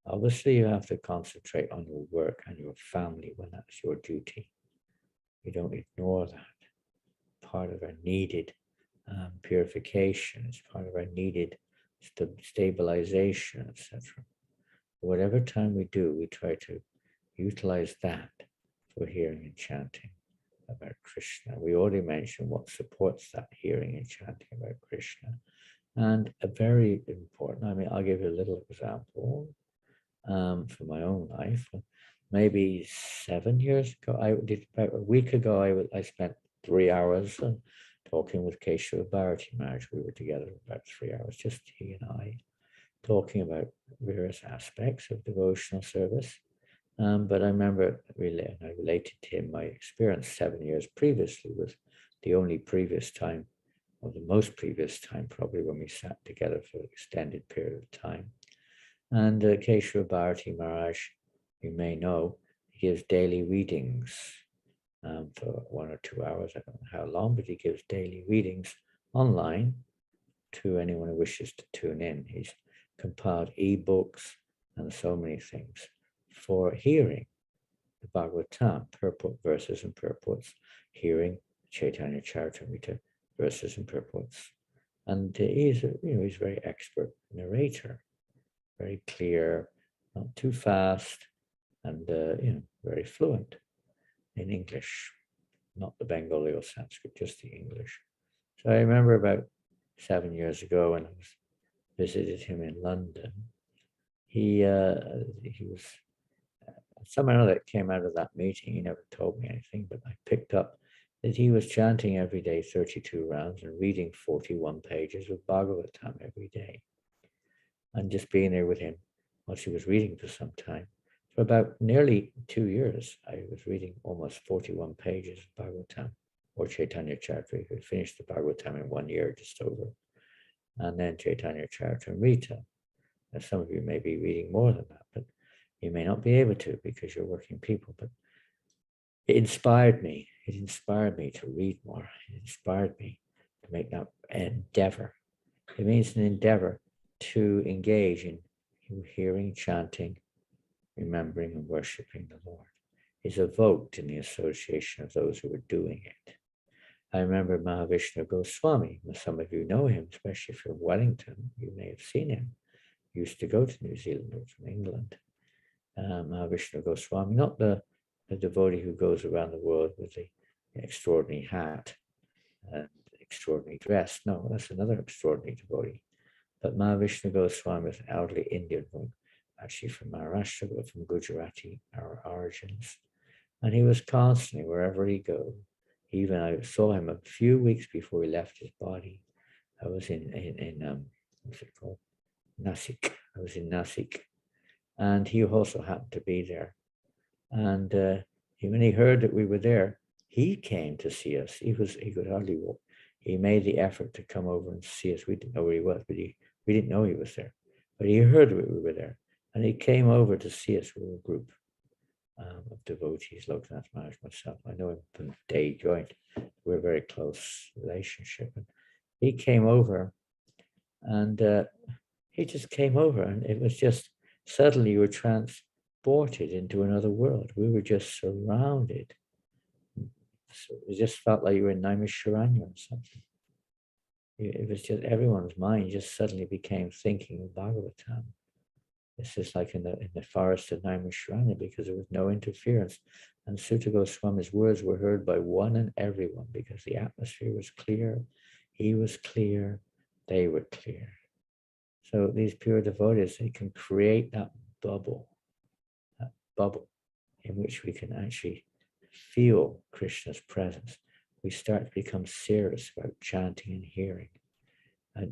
obviously you have to concentrate on your work and your family when that's your duty. You don't ignore that. Part of our needed purification, it's part of our needed stabilization, etc. Whatever time we do, we try to utilize that for hearing and chanting about Krishna. We already mentioned what supports that hearing and chanting about Krishna. And a very important, I'll give you a little example from my own life. Maybe 7 years ago, about a week ago, I spent 3 hours talking with Keshava Bharati Maharaj. We were together about 3 hours, just he and I, talking about various aspects of devotional service. But I remember I related to him my experience 7 years previously was the only previous time, or the most previous time probably, when we sat together for an extended period of time. And Keshava Bharati Maharaj, you may know, he gives daily readings for 1 or 2 hours. I don't know how long, but he gives daily readings online to anyone who wishes to tune in. He's compiled ebooks and so many things for hearing the Bhagavatam, purport, verses and purports, hearing Chaitanya Charitamrita, verses and purports. And he's a very expert narrator, very clear, not too fast, and very fluent in English, not the Bengali or Sanskrit, just the English. So I remember about 7 years ago when I visited him in London, he was somehow that came out of that meeting. He never told me anything, but I picked up that he was chanting every day 32 rounds and reading 41 pages of Bhagavatam every day. And just being there with him whilst he was reading for some time. For about nearly 2 years, I was reading almost 41 pages of Bhagavatam or Chaitanya Charitamrita. He finished the Bhagavatam in 1 year, just over. And then Chaitanya Charitamrita. Now, some of you may be reading more than that, but you may not be able to because you're working people. But it inspired me. It inspired me to read more. It inspired me to make that endeavor. It means an endeavor to engage in hearing, chanting, remembering, and worshiping the Lord. Is evoked in the association of those who are doing it. I remember Mahavishnu Goswami. Some of you know him, especially if you're in Wellington. You may have seen him. He used to go to New Zealand or from England. Mahavishnu Goswami, not the devotee who goes around the world with the extraordinary hat and extraordinary dress. No, that's another extraordinary devotee. But Mahavishnu Goswami was an elderly Indian woman, actually from Maharashtra, but from Gujarati origins. And he was constantly, wherever he goes, even I saw him a few weeks before he left his body. I was in what's it called? Nasik. I was in Nasik. And he also happened to be there. And when he heard that we were there, he came to see us. He could hardly walk. He made the effort to come over and see us. We didn't know where he was, but we didn't know he was there. But he heard that we were there. And he came over to see us with a group of devotees, Loknath Maharaj, myself. I know him from day joint. We're a very close relationship. And he came over and he just came over, and it was just suddenly you were transported into another world. We were just surrounded. So it just felt like you were in Naimisharanya or something. It was just everyone's mind just suddenly became thinking of Bhagavatam. It's just like in the forest of Naimisharanya, because there was no interference. And Sutta Goswami's words were heard by one and everyone because the atmosphere was clear, he was clear, they were clear. So these pure devotees, they can create that bubble in which we can actually feel Krishna's presence. We start to become serious about chanting and hearing.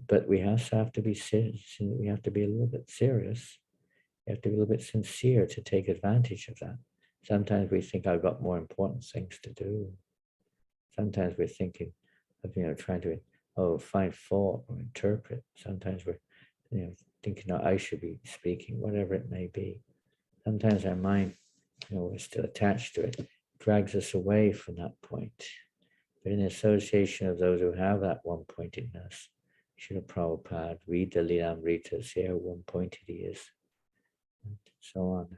But we also have to be serious. We have to be a little bit serious. You have to be a little bit sincere to take advantage of that. Sometimes we think I've got more important things to do. Sometimes we're thinking of trying to find fault or interpret. Sometimes we're thinking I should be speaking, whatever it may be. Sometimes our mind, we're still attached to it, drags us away from that point. But in the association of those who have that one-pointedness, Srila Prabhupada, read the Lilamrita, see how one-pointed he is, and so on.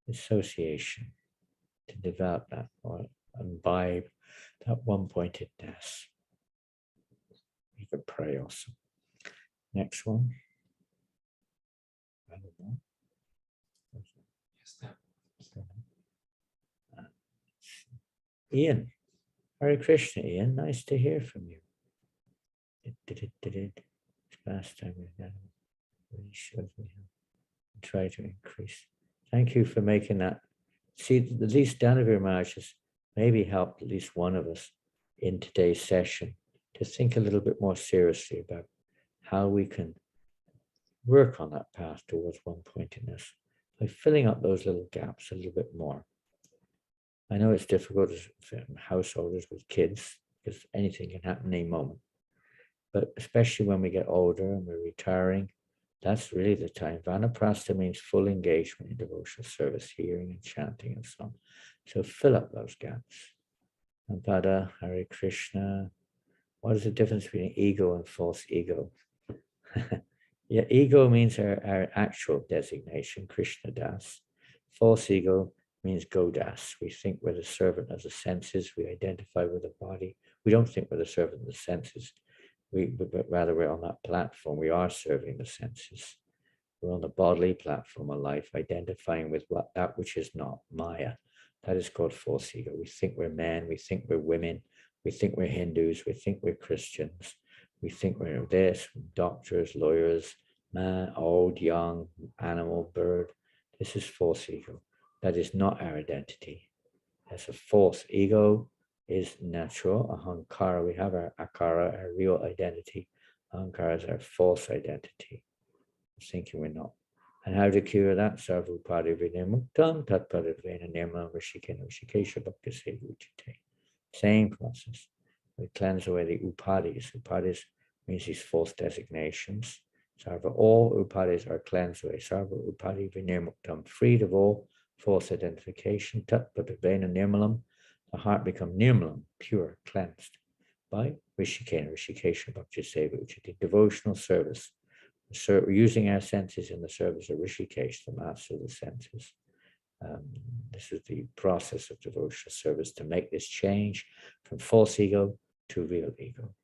Association to develop that or imbibe that one-pointedness. You can pray also. Next one. I don't know. Ian. Hare Krishna, Ian. Nice to hear from you. It's last time we've done it. Really shows me how to try to increase. Thank you for making that. See, at least Danavir Maharaj has maybe helped at least one of us in today's session to think a little bit more seriously about how we can work on that path towards one-pointedness by filling up those little gaps a little bit more. I know it's difficult as householders with kids because anything can happen any moment, but especially when we get older and we're retiring, that's really the time. Vanaprastha means full engagement in devotional service, hearing and chanting and so on. So fill up those gaps. And Pada, Hare Krishna. What is the difference between ego and false ego? Yeah, ego means our actual designation, Krishna Das. False ego means Godas. We think we're the servant of the senses. We identify with the body. We don't think we're the servant of the senses. But rather we're on that platform. We are serving the senses. We're on the bodily platform of life, identifying with that which is not Maya. That is called false ego. We think we're men. We think we're women. We think we're Hindus. We think we're Christians. We think we're this, doctors, lawyers, man, old, young, animal, bird. This is false ego. That is not our identity. That's a false ego is natural. Ahankara, we have our akara, our real identity. Ahankara is our false identity. Thinking we're not. And how to cure that? Sarvupadi vinimuktam, tatpadavena nirma rishikena rishikesha bhakti sevujite. Same process. We cleanse away the upadis. Upadis means these false designations. Sarva, all upadis are cleansed away. Sarva upadi vinirmuktam, freed of all false identification. Tatpadavena nirmalam, the heart becomes nirmalam, pure, cleansed by rishikena rishikesha bhakti sevujite, devotional service. So we're using our senses in the service of Rishikesh, the master of the senses. This is the process of devotional service to make this change from false ego to real ego.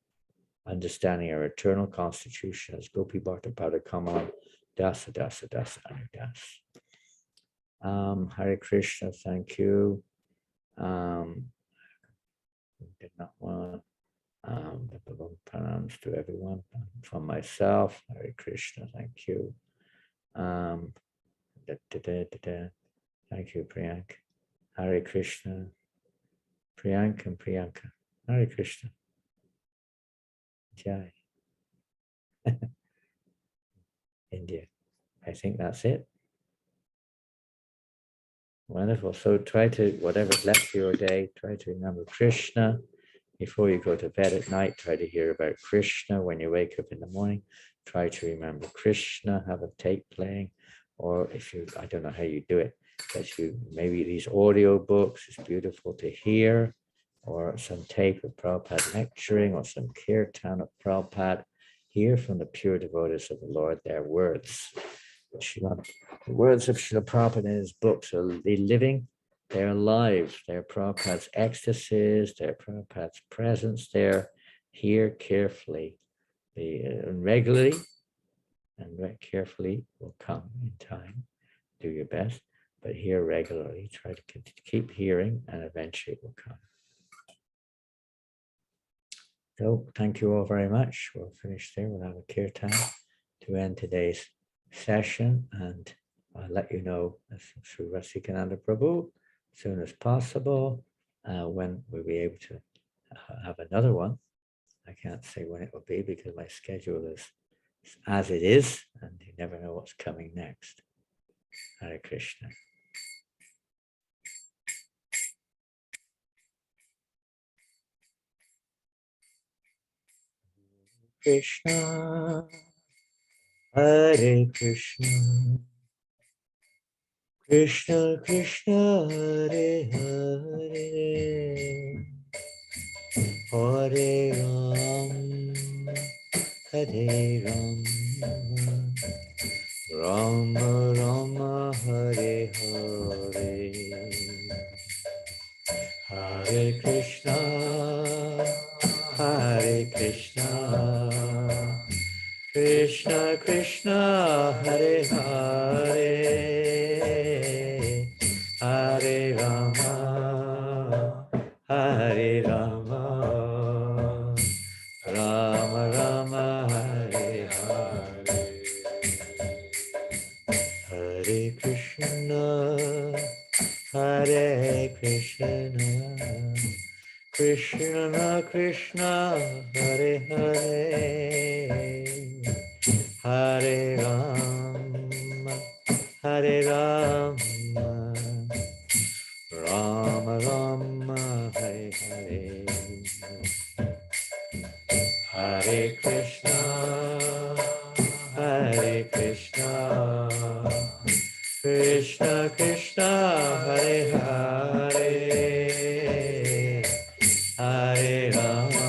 Understanding our eternal constitution as Gopi Bharta Pada Kamalam, Dasa Dasa Dasa Anudas. Hare Krishna, thank you. Did not want pranams to everyone from myself. Hare Krishna, thank you. Thank you, Priyank. Hare Krishna. Priyank and Priyanka. Hare Krishna. Jai. India. I think that's it. Wonderful. So try to, whatever's left for your day, try to remember Krishna. Before you go to bed at night, try to hear about Krishna. When you wake up in the morning, try to remember Krishna, have a tape playing. Or if you, I don't know how you do it, but you, maybe these audio books, it's beautiful to hear, or some tape of Prabhupada lecturing, or some kirtan of Prabhupada. Hear from the pure devotees of the Lord their words. The words of Srila Prabhupada in his books are living. They're alive. They're Prabhupada's ecstasies. They're Prabhupada's presence there. Hear carefully. Regularly and carefully will come in time. Do your best, but hear regularly. Try to keep hearing, and eventually it will come. So thank you all very much. We'll finish there. We'll have a kirtan to end today's session, and I'll let you know through Rasikananda Prabhu as soon as possible when we'll be able to have another one. I can't say when it will be because my schedule is as it is, and you never know what's coming next. Hare Krishna. Krishna, Hare Krishna, Krishna Krishna, Hare Hare, Hare Ram, Hare Ram, Rama Rama, Hare Hare, Hare Krishna, Hare Krishna, Krishna Krishna, Hare Hare, Hare Rama, Hare Rama, Rama Rama, Hare Hare, Hare Krishna, Hare Krishna, Krishna Krishna Hare Hare Hare Hare Rama Rama Rama Hare Hare Hare Krishna Krishna Krishna Hare Hare Hare Rama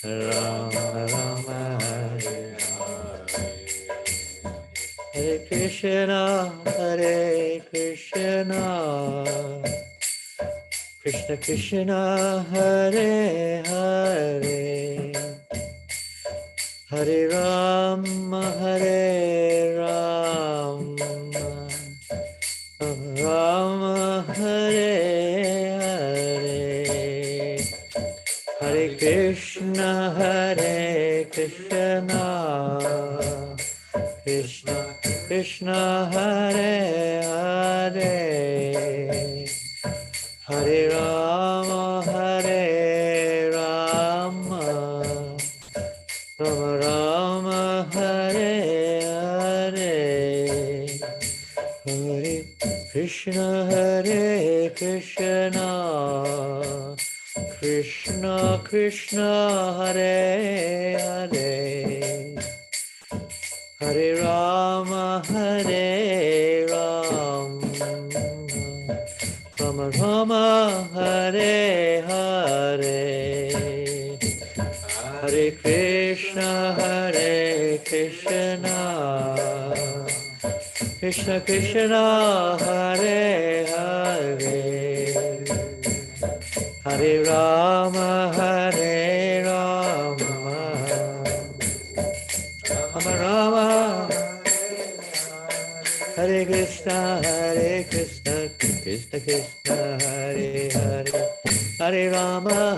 Rama Rama Hare Hare Hare Krishna Krishna Krishna Hare Hare Hare Rama Rama Hare Hare Hare Krishna Krishna Krishna Hare Hare Hare Rama Rama Rama Hare Hare Hare Krishna Krishna Krishna Hare Hare Hare Rama Rama Hare Hare Hare Krishna Krishna Krishna Hare Hare Hare Rama Rama Hare Krishna Krishna Krishna Hare Hare Hare Rama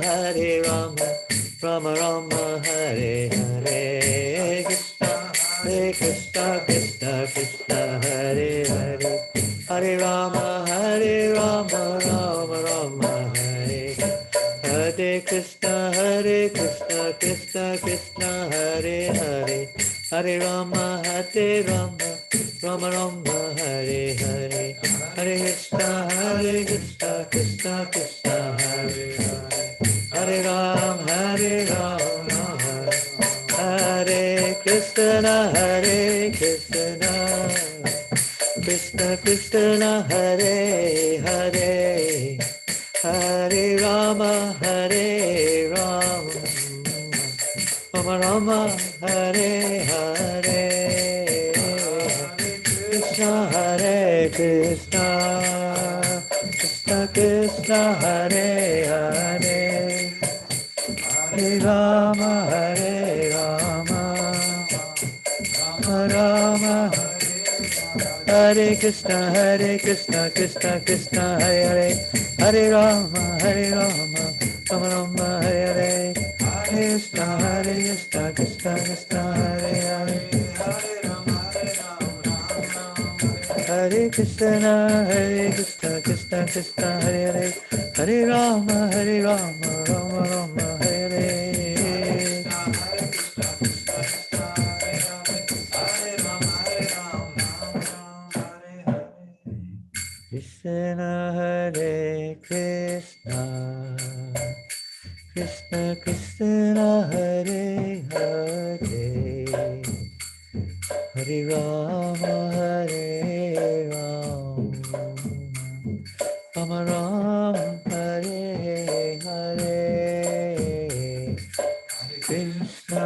Rama Rama Hare Hare Krishna Krishna Krishna Hare Hare Hare Rama Rama Rama Hare Hare Krishna Krishna Krishna Hare Hare Hare Rama Rama Rama Hare Hare Hare Krishna Krishna Krishna Hare Hare Hare Rama Hare Krishna Krishna Krishna Hare Hare Hare Rama Rama Rama Hare Hare Krishna Krishna Krishna Hare Hare Hare Rama Rama Rama Hare Krishna Krishna Krishna Hare Hare Hare Rama Rama Rama Hare Hare Krishna Krishna Krishna Hare Hare Hare Krishna Krishna Krishna Hare Hare Hare Rama Rama Rama Hare Hare Krishna Hare Krishna Krishna Krishna Hare Hare Hare Rama Rama Rama Hare Hare Krishna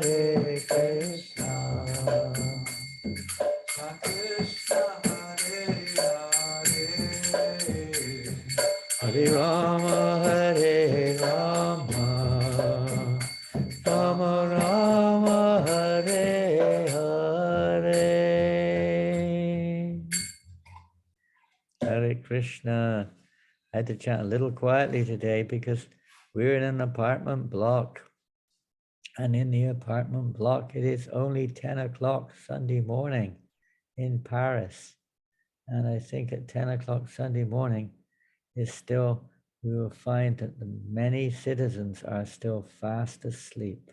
Krishna Hare Rama Rama Rama Hare Hare Hare Krishna. I had to chant a little quietly today because we're in an apartment block. And in the apartment block, it is only 10 o'clock Sunday morning in Paris. And I think at 10 o'clock Sunday morning is still, we will find that the many citizens are still fast asleep.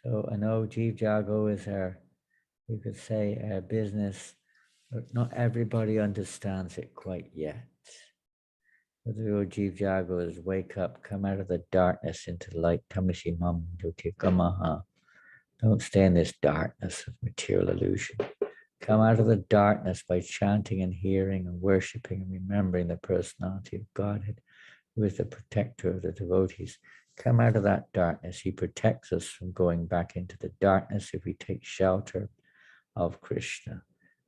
So I know Jeev Jago is our, you could say, our business, but not everybody understands it quite yet. The real Jeev Jago is wake up, come out of the darkness into the light. Tamashi Mam Kamaha. Don't stay in this darkness of material illusion. Come out of the darkness by chanting and hearing and worshiping and remembering the personality of Godhead, who is the protector of the devotees. Come out of that darkness. He protects us from going back into the darkness if we take shelter of Krishna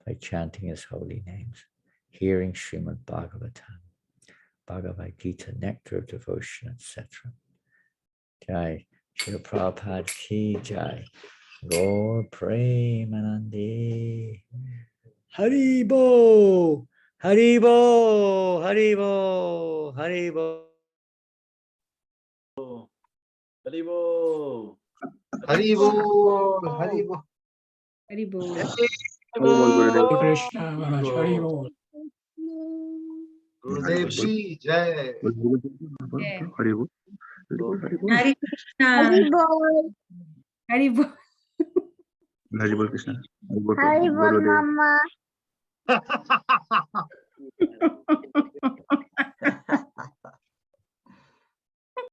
by chanting his holy names, hearing Srimad Bhagavatam, Bhagavad Gita, nectar of devotion, etc. Jai, Srila Prabhupada ki jai. Gaur Premanande. Haribo, Haribo, Haribo, Haribo. Haribo. Haribo, Haribo. Haribo. Haribo, Krishna Maharaj, Hari Bol. Gurudev Ji, Jai. Hare Krishna. Haribo. Haribol Krishna. Haribol Mama.